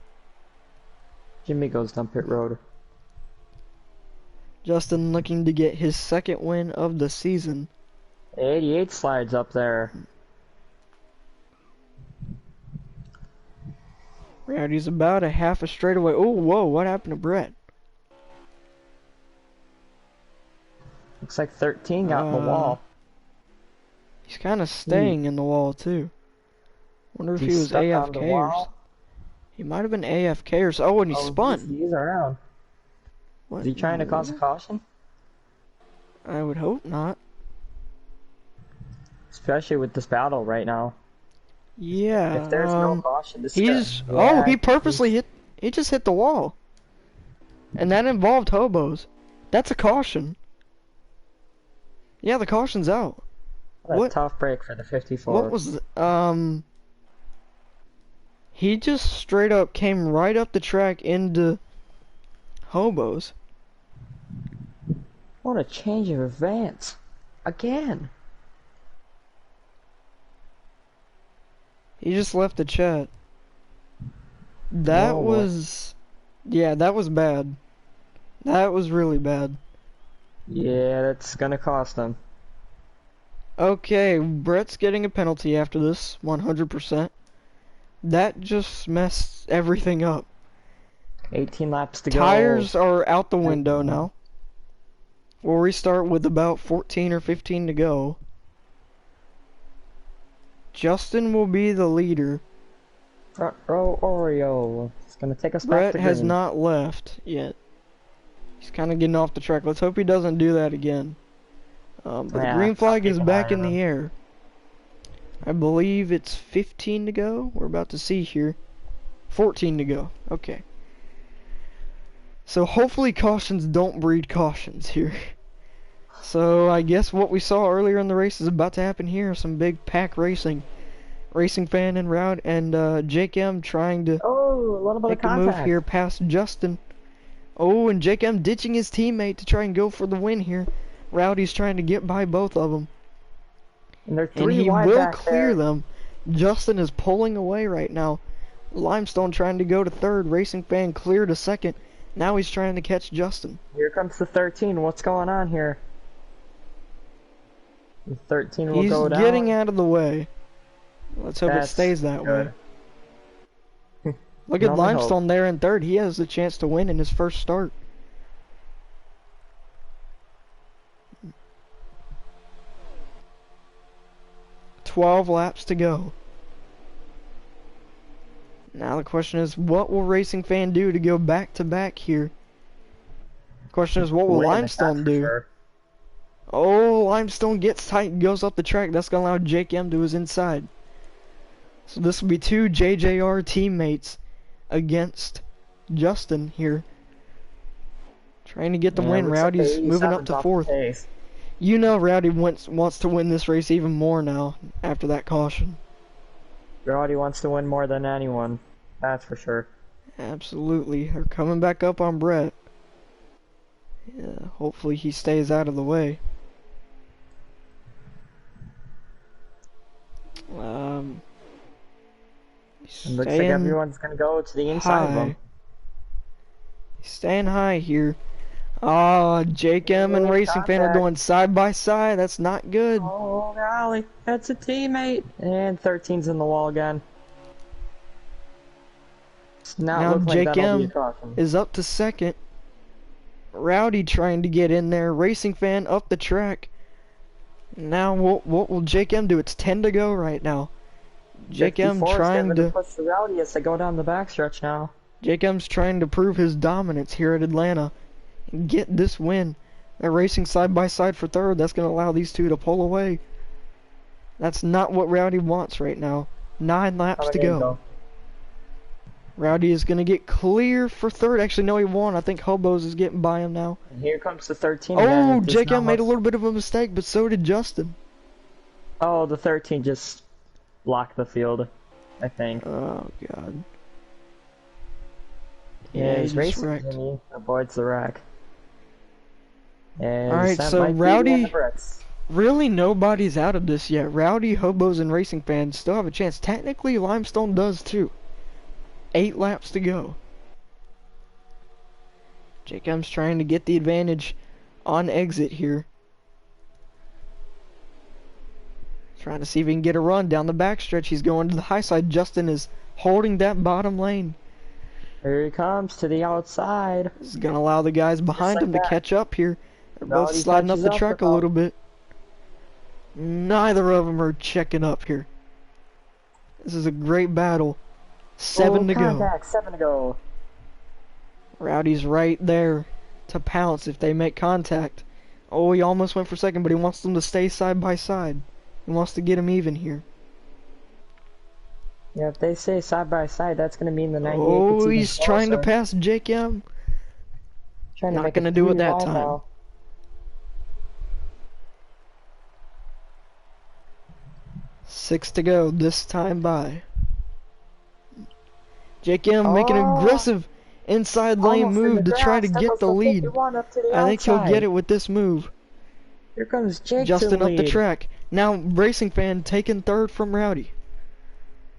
S5: Jimmy goes down pit road.
S1: Justin looking to get his second win of the season.
S5: 88 slides up there.
S1: Rowdy's about a half a straightaway. Oh, whoa, what happened to Brett?
S5: Looks like 13 got in the wall.
S1: He's kind of staying in the wall, too. Wonder if he was
S5: stuck on the
S1: AFK or
S5: wall.
S1: he might have been AFK or so. Oh, and he spun.
S5: He's around.
S1: What?
S5: Is he trying to cause a caution?
S1: I would hope not.
S5: Especially with this battle right now.
S1: Yeah.
S5: If there's no caution, this
S1: he's.
S5: guy, yeah,
S1: oh, he purposely hit. He just hit the wall. And that involved hobos. That's a caution. Yeah, the caution's out.
S5: What a tough break for the 54.
S1: What was he just straight up came right up the track into hobos.
S5: What a change of events. Again.
S1: He just left the chat. That
S5: No.
S1: was... Yeah, that was bad. That was really bad.
S5: Yeah, that's gonna cost him.
S1: Okay, Brett's getting a penalty after this, 100%. That just messed everything up.
S5: 18 laps to go.
S1: Tires are out the window now. We'll restart with about 14 or 15 to go. Justin will be the leader.
S5: Front row Oreo. It's gonna take us back
S1: Brett
S5: to
S1: has
S5: green.
S1: not left yet. He's kind of getting off the track. Let's hope he doesn't do that again. But the
S5: Yeah,
S1: green flag is
S5: keep an
S1: back
S5: eye
S1: in
S5: on
S1: the
S5: him.
S1: air. I believe it's 15 to go. We're about to see here. 14 to go. Okay. So hopefully cautions don't breed cautions here. So I guess what we saw earlier in the race is about to happen here. Some big pack racing. Racing fan and Route and Jake M trying to
S5: Oh, a little bit of
S1: make a move
S5: contact.
S1: here past Justin. Oh, and Jake M ditching his teammate to try and go for the win here. Rowdy's trying to get by both of them.
S5: And they're
S1: And
S5: 3
S1: he
S5: wide
S1: will
S5: back
S1: clear
S5: there.
S1: them. Justin is pulling away right now. Limestone trying to go to third. Racing fan clear to second. Now he's trying to catch Justin.
S5: Here comes the 13. What's going on here? The 13 will
S1: He's
S5: go down.
S1: getting out of the way. Let's hope it
S5: That's
S1: stays that way.
S5: good.
S1: Look at
S5: Can only
S1: Limestone there in third. He has the chance to win in his first start. "12 laps to go. Now the question is, what will Racing Fan do to go back to back here? The question is, what will
S5: Win,
S1: Limestone
S5: that's for
S1: do?
S5: sure.
S1: Oh, Limestone gets tight and goes up the track. That's going to allow Jake M to his inside. So this will be 2 JJR teammates against Justin here. Trying to get the
S5: Yeah,
S1: win.
S5: looks like
S1: Rowdy's
S5: the
S1: moving up
S5: 87's
S1: to
S5: off
S1: fourth.
S5: the pace.
S1: You know Rowdy wants to win this race even more now after that caution.
S5: Rowdy wants to win more than anyone. That's for sure.
S1: Absolutely. They're coming back up on Brett. Yeah, hopefully he stays out of the way.
S5: It looks like everyone's gonna go to the inside of them.
S1: Staying high here. Ah, Jake M and
S5: Oh,
S1: Racing Fan are
S5: contact.
S1: going side by side. That's not good.
S5: Oh golly, that's a teammate. And 13's in the wall again. It's not
S1: Now
S5: looking like
S1: Jake
S5: that'll be a
S1: M
S5: caution.
S1: is up to second. Rowdy trying to get in there. Racing Fan up the track. Now what will Jake M do? It's 10 to go right now. Jake M
S5: 54's
S1: trying
S5: getting
S1: to
S5: push the Rowdy as they go down the backstretch now.
S1: Jake M's trying to prove his dominance here at Atlanta and get this win. They're racing side by side for third. That's going to allow these two to pull away. That's not what Rowdy wants right now. 9 laps to go. Rowdy is going to get clear for third. Actually, no, he won. I think Hobos is getting by him now.
S5: And here comes the 13 again.
S1: Oh,
S5: It does
S1: Jake
S5: not
S1: M made a
S5: look-
S1: little bit of a mistake, but so did Justin.
S5: Oh, the 13 just blocked the field, I think.
S1: Oh, God. Yeah, he
S5: His
S1: just
S5: racing
S1: wrecked.
S5: Jimmy avoids the wreck. And
S1: Alright,
S5: that
S1: so
S5: might be the end of
S1: Rowdy,
S5: Brits.
S1: really nobody's out of this yet. Rowdy, Hobos, and Racing Fans still have a chance. Technically, Limestone does too. 8 laps to go. Jake M's trying to get the advantage on exit here. Trying to see if he can get a run down the backstretch. He's going to the high side. Justin is holding that bottom lane.
S5: Here he comes to the outside.
S1: This is going to allow the guys behind
S5: like
S1: him
S5: that.
S1: to catch up here. They're
S5: No,
S1: both
S5: he
S1: sliding up
S5: catches
S1: the
S5: up
S1: track
S5: with
S1: a little bit. Neither of them are checking up here. This is a great battle. 7 to go.
S5: Contact, 7 to go.
S1: Rowdy's right there to pounce if they make contact. Oh, he almost went for second, but he wants them to stay side by side. He wants to get them even here.
S5: Yeah, if they say side by side, that's going to mean the 98 gets
S1: Oh,
S5: even
S1: he's trying to
S5: closer.
S1: pass Jake M.
S5: Trying to
S1: Not
S5: make
S1: gonna
S5: it
S1: do it
S5: 3
S1: that
S5: wide
S1: time.
S5: now.
S1: Six to go, this time by. Jake M making an
S5: Oh.
S1: aggressive inside lane
S5: Almost in
S1: move
S5: the
S1: to try to
S5: grass. That
S1: get
S5: was
S1: the lead.
S5: 51 up to the
S1: I think he'll
S5: outside.
S1: get it with this move.
S5: Here comes Jake
S1: Justin
S5: to
S1: up the
S5: lead.
S1: track. Now Racing Fan taking third from Rowdy.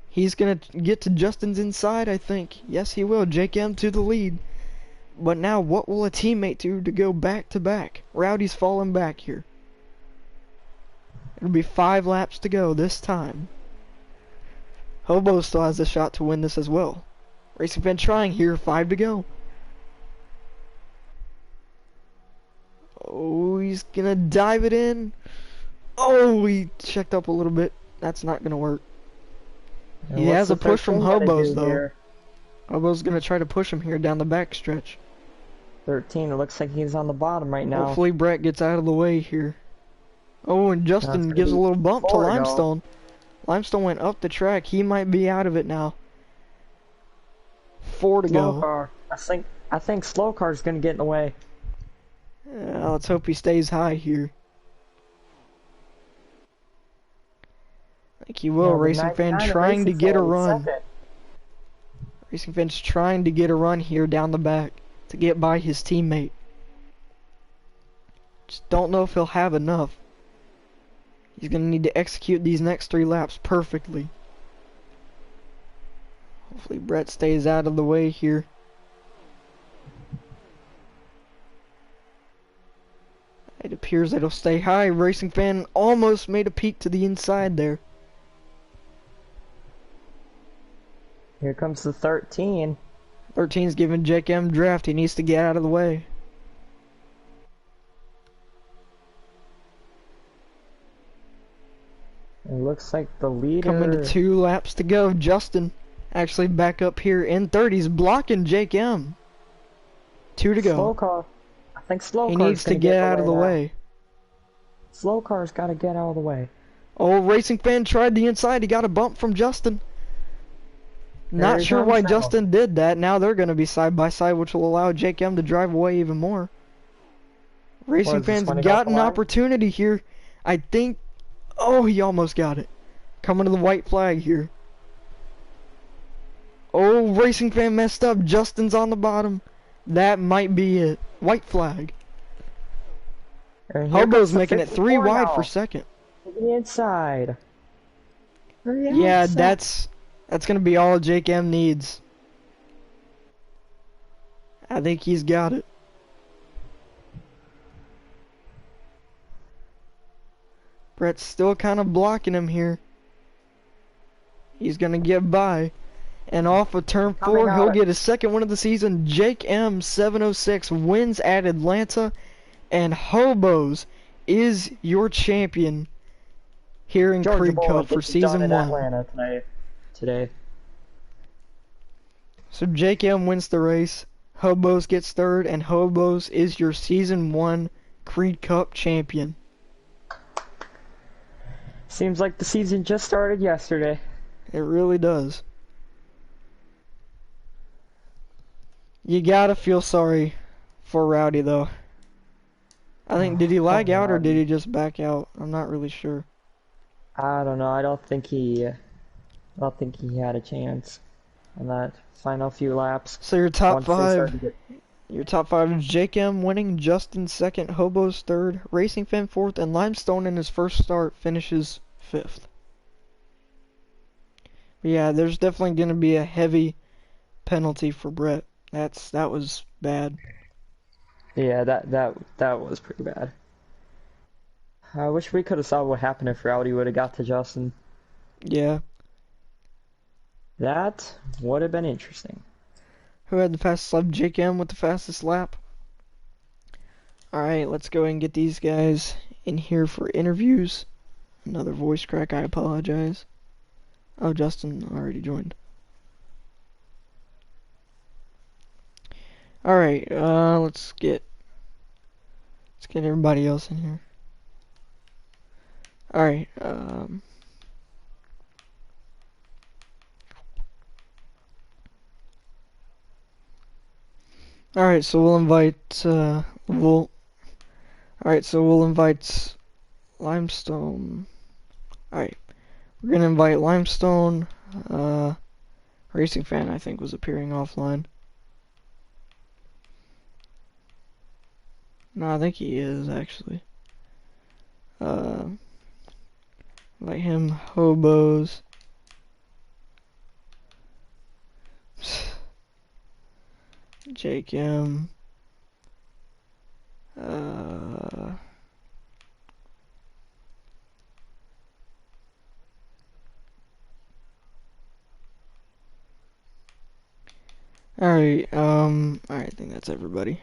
S1: He's gonna get to Justin's inside, I think. Yes, he will. Jake M to the lead. But now, what will a teammate do to go back to back? Rowdy's falling back here. It'll be 5 laps to go this time. Hobo still has a shot to win this as well. Racing Fan trying here, 5 to go. Oh, he's gonna dive it in. Oh, he checked up a little bit. That's not gonna work.
S5: And
S1: He
S5: what's
S1: has
S5: the
S1: a push from
S5: 13 gotta
S1: Hobos
S5: do
S1: though.
S5: here?
S1: Hobo's gonna try to push him here down the backstretch.
S5: 13, it looks like he's on the bottom right now.
S1: Hopefully Brett gets out of the way here. Oh, and Justin
S5: gonna
S1: gives a
S5: be
S1: little bump to
S5: 4 to go.
S1: Limestone. Limestone went up the track. He might be out of it now. 4 to
S5: Slow
S1: go.
S5: car. I think slow car's gonna get in the way.
S1: Yeah, let's hope he stays high here. I think he will.
S5: Yeah, the
S1: Racing Fan
S5: 99
S1: trying to
S5: Racing
S1: get a
S5: Fan
S1: run.
S5: second.
S1: Racing Fan's trying to get a run here down the back to get by his teammate. Just don't know if he'll have enough. He's going to need to execute these next 3 laps perfectly. Hopefully Brett stays out of the way here. It appears that he'll stay high. Racing Fan almost made a peek to the inside there.
S5: Here comes the 13.
S1: 13's giving Jake M draft. He needs to get out of the way.
S5: It looks like the leader.
S1: Coming to 2 laps to go. Justin actually back up here in 30s, blocking Jake M. 2 to go.
S5: Slow car. I think slow
S1: He
S5: car's
S1: needs to
S5: gonna
S1: get out of the
S5: now.
S1: way.
S5: Slow car's got to get out of the way.
S1: Oh, Racing Fan tried the inside. He got a bump from Justin. Not
S5: he
S1: sure
S5: comes
S1: why
S5: now.
S1: Justin did that. Now they're going to be side by side, which will allow Jake M to drive away even more. Racing
S5: is this
S1: Fan's
S5: one he
S1: got
S5: got the
S1: an
S5: line?
S1: opportunity here. I think. Oh, he almost got it. Coming to the white flag here. Oh, Racing Fan messed up. Justin's on the bottom. That might be it. White flag.
S5: And here
S1: Hobo's
S5: comes the
S1: making it 3
S5: 54
S1: wide
S5: now.
S1: for second.
S5: To the inside. To the
S1: Yeah,
S5: outside.
S1: that's gonna be all Jake M needs. I think he's got it. Brett's still kind of blocking him here. He's gonna get by. And off of turn
S5: Coming
S1: 4, he'll
S5: out.
S1: get his second win of the season. Jake M 706 wins at Atlanta, and Hobos is your champion here in
S5: Georgia
S1: Creed
S5: Bowl
S1: Cup for
S5: gets it done
S1: season
S5: in
S1: 1.
S5: Atlanta today.
S1: So Jake M wins the race, Hobos gets third, and Hobos is your season 1 Creed Cup champion.
S5: Seems like the season just started yesterday.
S1: It really does. You gotta feel sorry for Rowdy though. I think, did he lag
S5: poor
S1: out or did
S5: Rowdy.
S1: he just back out? I'm not really sure.
S5: I don't know. I don't think he had a chance. in that final few laps.
S1: So your top
S5: Once they
S1: five,
S5: started to get
S1: your top five is Jake M winning, Justin second, Hobo's third, Racing Fan fourth, and Limestone in his first start finishes fifth. But yeah, there's definitely gonna be a heavy penalty for Brett. That was bad.
S5: yeah, that was pretty bad. I wish we could have saw what happened if Rowdy would have got to Justin.
S1: Yeah.
S5: That would have been interesting.
S1: Who had the fastest lap? Jake M with the fastest lap. Alright, let's go and get these guys in here for interviews. Another voice crack, I apologize. Oh, Justin already joined. Alright, let's get everybody else in here. Alright, alright, so we'll invite, alright, so we'll invite Limestone. Alright, we're gonna invite Limestone, Racing Fan, I think, was appearing offline. No, I think he is, actually. Like him, Hobos. Jake M. Alright, I think that's everybody.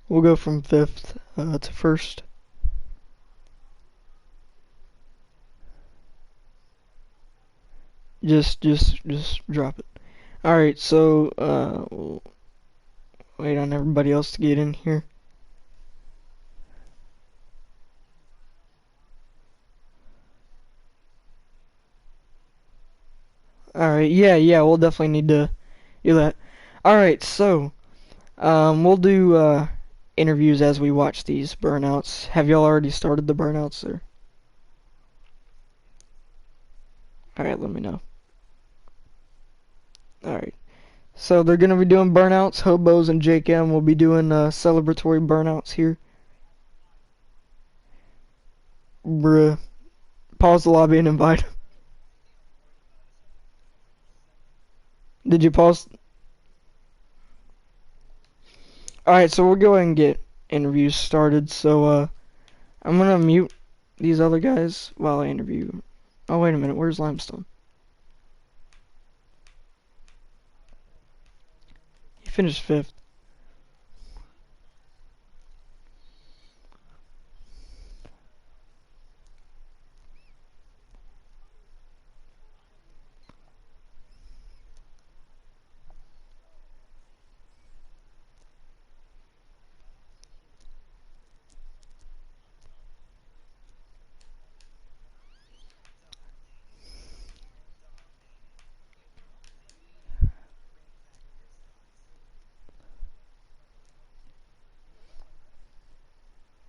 S1: We'll go from fifth to first. Just drop it. Alright, so, we'll wait on everybody else to get in here. Alright, yeah, we'll definitely need to do that. Alright, so, we'll do, interviews as we watch these burnouts. Have y'all already started the burnouts, or? Alright, let me know. Alright. So they're gonna be doing burnouts. Hobos and Jake M will be doing celebratory burnouts here. Bruh. Pause the lobby and invite him. Did you pause? Alright, so we'll go ahead and get interviews started. So I'm gonna mute these other guys while I interview. Oh, wait a minute. Where's Limestone? He finished fifth.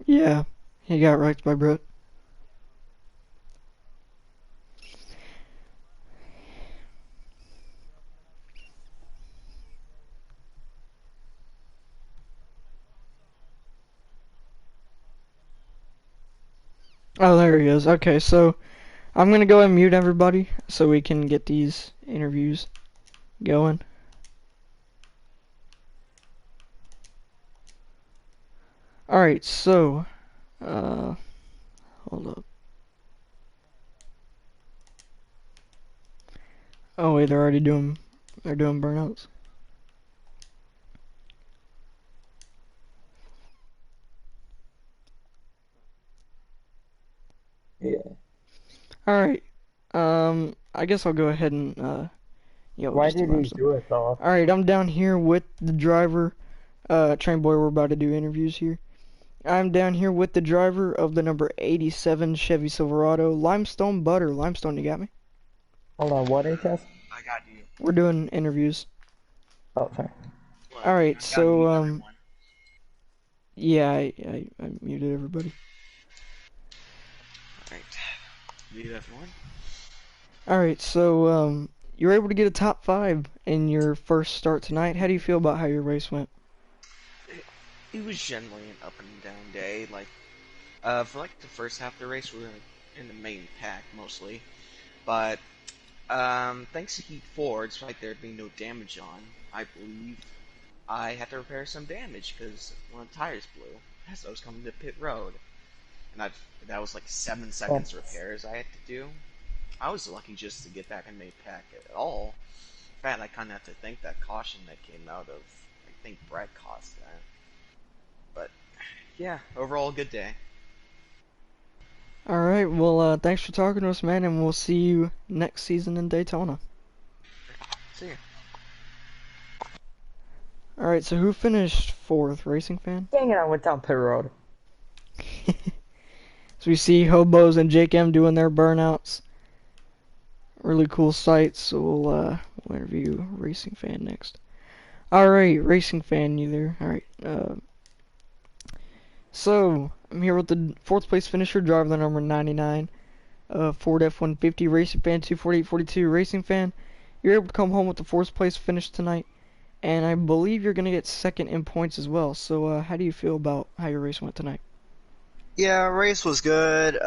S1: Yeah, he got wrecked by Brett. Oh, there he is. Okay, so I'm gonna go ahead and mute everybody so we can get these interviews going. Alright, so, hold up. Oh wait, they're doing burnouts.
S5: Yeah.
S1: Alright, I guess I'll go ahead and,
S5: Why
S1: just
S5: did
S1: invite
S5: he
S1: some.
S5: do it though?
S1: Alright, I'm down here with the driver, Train Boy, we're about to do interviews here. I'm down here with the driver of the number 87 Chevy Silverado, Limestone Butter. Limestone, you got me?
S5: Hold on, what HS?
S4: I got you.
S1: We're doing interviews.
S5: Oh, sorry.
S4: Look,
S1: Alright,
S4: I gotta
S1: so,
S4: mute everyone.
S1: yeah, I muted everybody.
S4: Right. Mute everyone.
S1: Alright, so, you were able to get a top 5 in your first start tonight. How do you feel about how your race went?
S4: It was generally an up and down day. Like, for like the first half of the race, we were in the main pack mostly, but thanks to Heat 4, despite there being no damage on, I believe I had to repair some damage because one of the tires blew as I was coming to pit road, and that was like 7 seconds repairs I had to do. I was lucky just to get back in main pack at all. In fact, I kind of have to thank that caution that came out of. I think Brett caused that. But yeah, overall, good day.
S1: Alright, well, thanks for talking to us, man, and we'll see you next season in Daytona.
S4: See ya.
S1: Alright, so who finished 4th, Racing Fan?
S5: Dang it, I went down pit road.
S1: So we see Hobos and Jake M doing their burnouts. Really cool sights, so we'll interview Racing Fan next. Alright, Racing Fan, you there? Alright, so, I'm here with the 4th place finisher, driver the number 99, Ford F-150, Racing Fan 24842, Racing Fan. You're able to come home with the 4th place finish tonight, and I believe you're going to get 2nd in points as well. So, how do you feel about how your race went tonight?
S6: Yeah, race was good.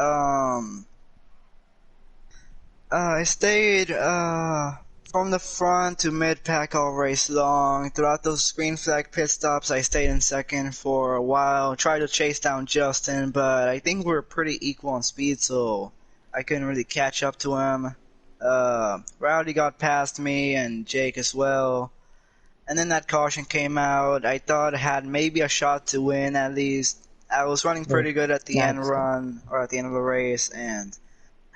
S6: I stayed from the front to mid pack all race long. Throughout those green flag pit stops, I stayed in 2nd for a while. Tried to chase down Justin, but I think we were pretty equal on speed, so I couldn't really catch up to him. Rowdy got past me and Jake as well. And then that caution came out. I thought I had maybe a shot to win at least. I was running pretty good at the end run, or at the end of the race, and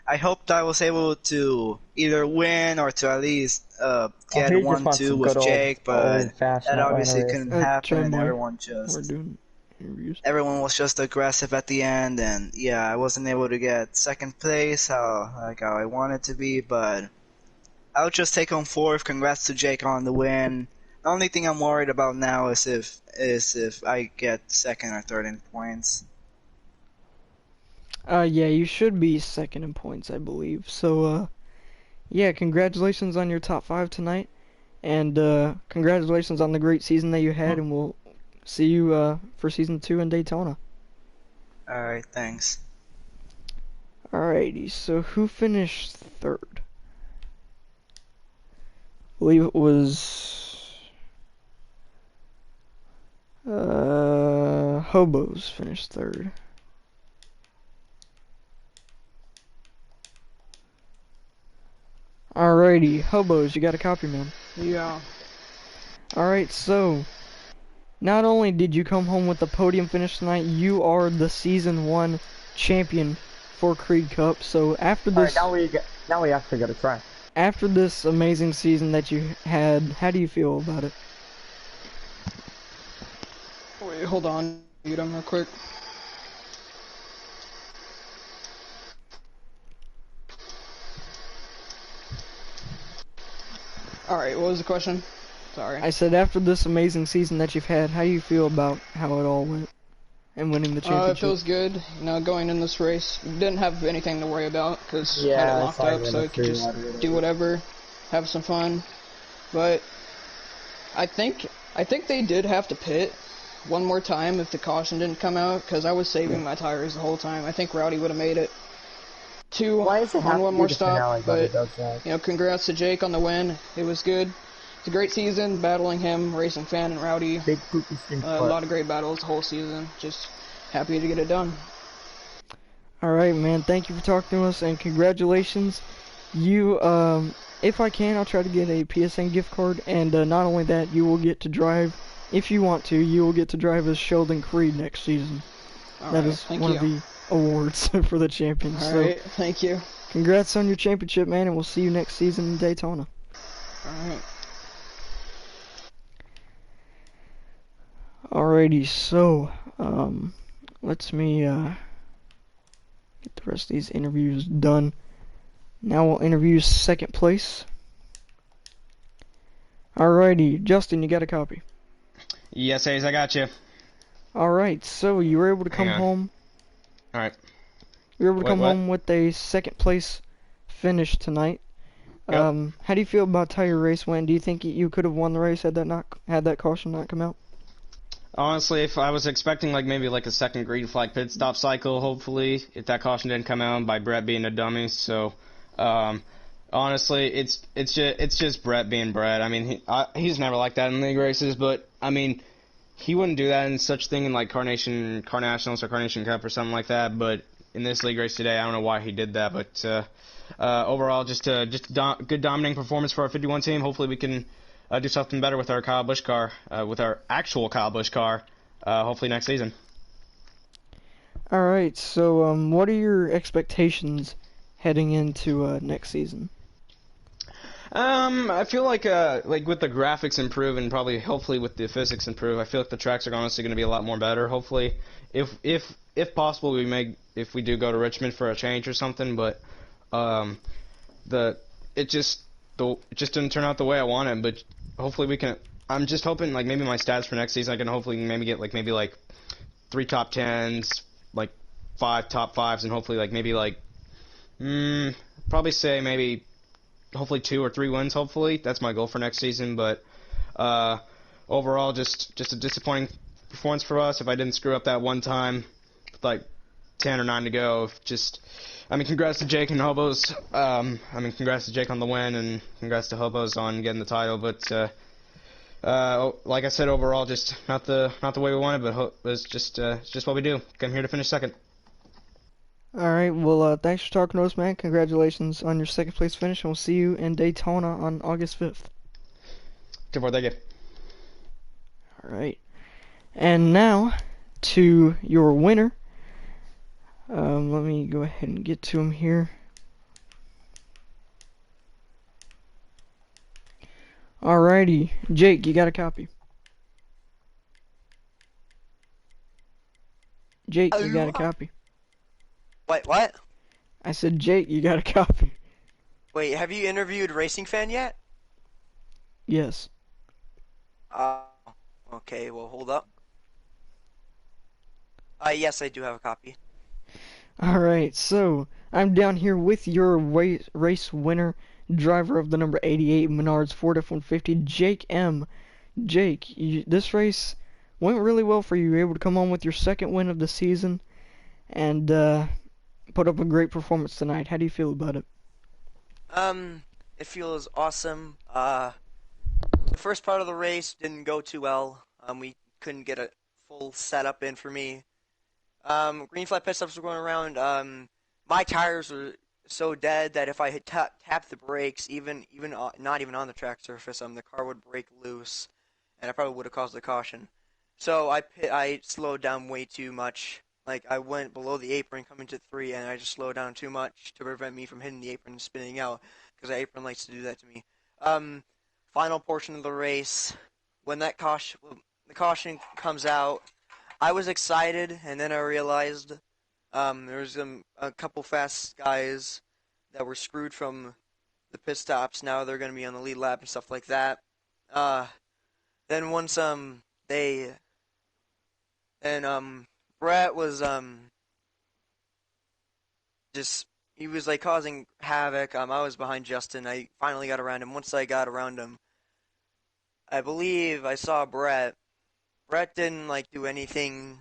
S6: I hoped I was able to either win or to at least get 1-2 with Jake, but that obviously couldn't happen. Everyone was just aggressive at the end, and yeah, I wasn't able to get 2nd place how I wanted to be, but I'll just take home 4th. Congrats to Jake on the win. The only thing I'm worried about now is if I get 2nd or 3rd in points.
S1: Yeah, you should be 2nd in points, I believe. So, yeah, congratulations on your top 5 tonight, and congratulations on the great season that you had, and we'll see you for season 2 in Daytona.
S6: Alright, thanks.
S1: Alrighty, so who finished 3rd? I believe it was Hobos finished 3rd. Alrighty, Hobos, you got a copy, man?
S7: Yeah.
S1: Alright, so not only did you come home with the podium finish tonight, you are the season 1 champion for Creed Cup. So after this,
S5: now we actually got to try.
S1: After this amazing season that you had, how do you feel about it?
S7: Wait, hold on. Mute him real quick. Alright, what was the question? Sorry.
S1: I said after this amazing season that you've had, how do you feel about how it all went and winning the championship?
S7: It feels good. You know, going in this race, didn't have anything to worry about because I had it locked up, so I could just do whatever, have some fun. But I think they did have to pit one more time if the caution didn't come out, because I was saving my tires the whole time. I think Rowdy would have made it on one more stop, but you know, congrats to Jake on the win. It was good. It's a great season battling him, Racing Fan and Rowdy. A lot of great battles the whole season. Just happy to get it done.
S1: Alright, man, thank you for talking to us, and congratulations. You, if I can, I'll try to get a PSN gift card, and not only that, you will get to drive, if you want to, you will get to drive as Sheldon Creed next season. That is one of the awards for the champions.
S7: Alright, thank you.
S1: Congrats on your championship, man, and we'll see you next season in Daytona.
S7: Alright.
S1: Alrighty, so, let me, get the rest of these interviews done. Now we'll interview 2nd place. Alrighty, Justin, you got a copy?
S3: Yes, Hayes, I got you.
S1: Alright, so you were able to come home.
S3: Alright.
S1: You were able to come home with a 2nd place finish tonight.
S3: Yep.
S1: How do you feel about how your race went? Do you think you could have won the race had that caution not come out?
S3: Honestly, if I was expecting like maybe like a second green flag pit stop cycle, hopefully, if that caution didn't come out by Brett being a dummy. So, um, honestly, it's just Brett being Brett. I mean, he's never like that in league races, but I mean, he wouldn't do that in such thing in like Car Nationals or Carnation Cup or something like that. But in this league race today, I don't know why he did that. But overall, good dominating performance for our 51 team. Hopefully, we can do something better with our Kyle Busch car, with our actual Kyle Busch car. Hopefully next season.
S1: All right. So, what are your expectations heading into next season?
S3: I feel like with the graphics improve and probably hopefully with the physics improve, I feel like the tracks are honestly going to be a lot more better. Hopefully, if possible, if we do go to Richmond for a change or something. But the it just didn't turn out the way I wanted. But hopefully we can. I'm just hoping like maybe my stats for next season I can hopefully maybe get like 3 top 10s, like 5 top 5s, and hopefully like maybe like probably say maybe hopefully 2 or 3 wins. Hopefully that's my goal for next season. But overall, just a disappointing performance for us. If I didn't screw up that one time, with like 10 or 9 to go, congrats to Jake and Hobos. Congrats to Jake on the win, and congrats to Hobos on getting the title. But like I said, overall, just not the way we wanted, but it's just what we do. Come here to finish second.
S1: All right. Well, thanks for talking to us, man. Congratulations on your second place finish, and we'll see you in Daytona on August 5th.
S3: Thank you.
S1: All right. And now to your winner. Let me go ahead and get to him here. Alrighty, Jake, you got a copy. Jake, you got a copy.
S8: Wait, what?
S1: I said, Jake, you got a copy.
S8: Wait, have you interviewed Racing Fan yet?
S1: Yes.
S8: Okay, well, hold up. Yes, I do have a copy.
S1: Alright, so, I'm down here with your race winner, driver of the number 88 Menards Ford F-150, Jake M. Jake, this race went really well for you. You were able to come on with your second win of the season, and put up a great performance tonight. How do you feel about it?
S8: It feels awesome. The first part of the race didn't go too well. We couldn't get a full setup in for me. Green flag pit stops were going around. My tires were so dead that if I had tapped the brakes, even not even on the track surface, the car would break loose, and I probably would have caused a caution. So I slowed down way too much. Like, I went below the apron coming to 3, and I just slowed down too much to prevent me from hitting the apron and spinning out, because the apron likes to do that to me. Final portion of the race, when the caution comes out, I was excited, and then I realized there was a couple fast guys that were screwed from the pit stops. Now they're going to be on the lead lap and stuff like that. Then once Brett was he was like causing havoc. I was behind Justin. I finally got around him. Once I got around him, I believe I saw Brett. Brett didn't like do anything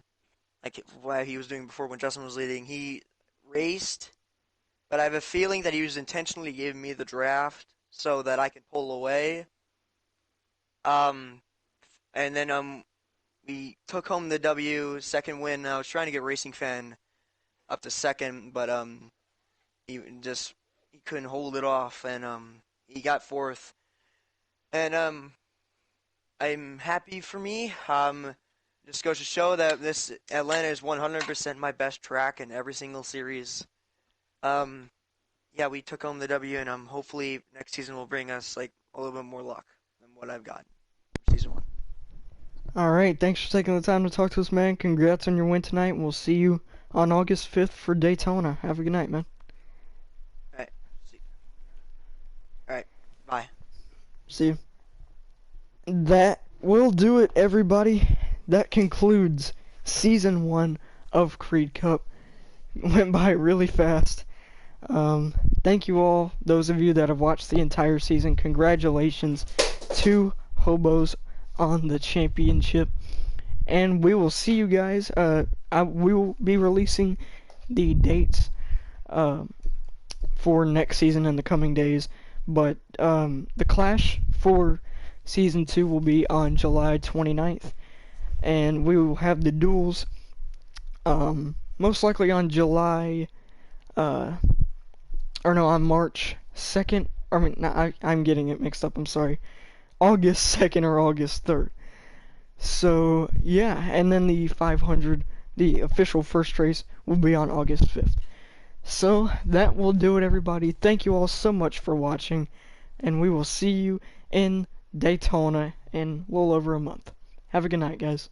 S8: like what he was doing before when Justin was leading. He raced, but I have a feeling that he was intentionally giving me the draft so that I could pull away. And then we took home the W, second win. I was trying to get Racing Fan up to second, but he couldn't hold it off, and he got fourth. And I'm happy for me. Just goes to show that this Atlanta is 100% my best track in every single series. Yeah, we took home the W, and hopefully next season will bring us like a little bit more luck than what I've got for season 1.
S1: Alright, thanks for taking the time to talk to us, man. Congrats on your win tonight, and we'll see you on August 5th for Daytona. Have a good night, man.
S8: Alright, Alright, bye.
S1: See you. That will do it, everybody. That concludes Season 1 of Creed Cup. Went by really fast. thank you all, those of you that have watched the entire season. Congratulations to Hobos on the championship. And we will see you guys. We will be releasing the dates for next season in the coming days. But the Clash for Season 2 will be on July 29th. And we will have the duels most likely on on March 2nd. I'm getting it mixed up, I'm sorry. August 2nd or August 3rd. So, yeah, and then the 500, the official first race, will be on August 5th. So, that will do it, everybody. Thank you all so much for watching, and we will see you in Daytona in a little over a month. Have a good night, guys.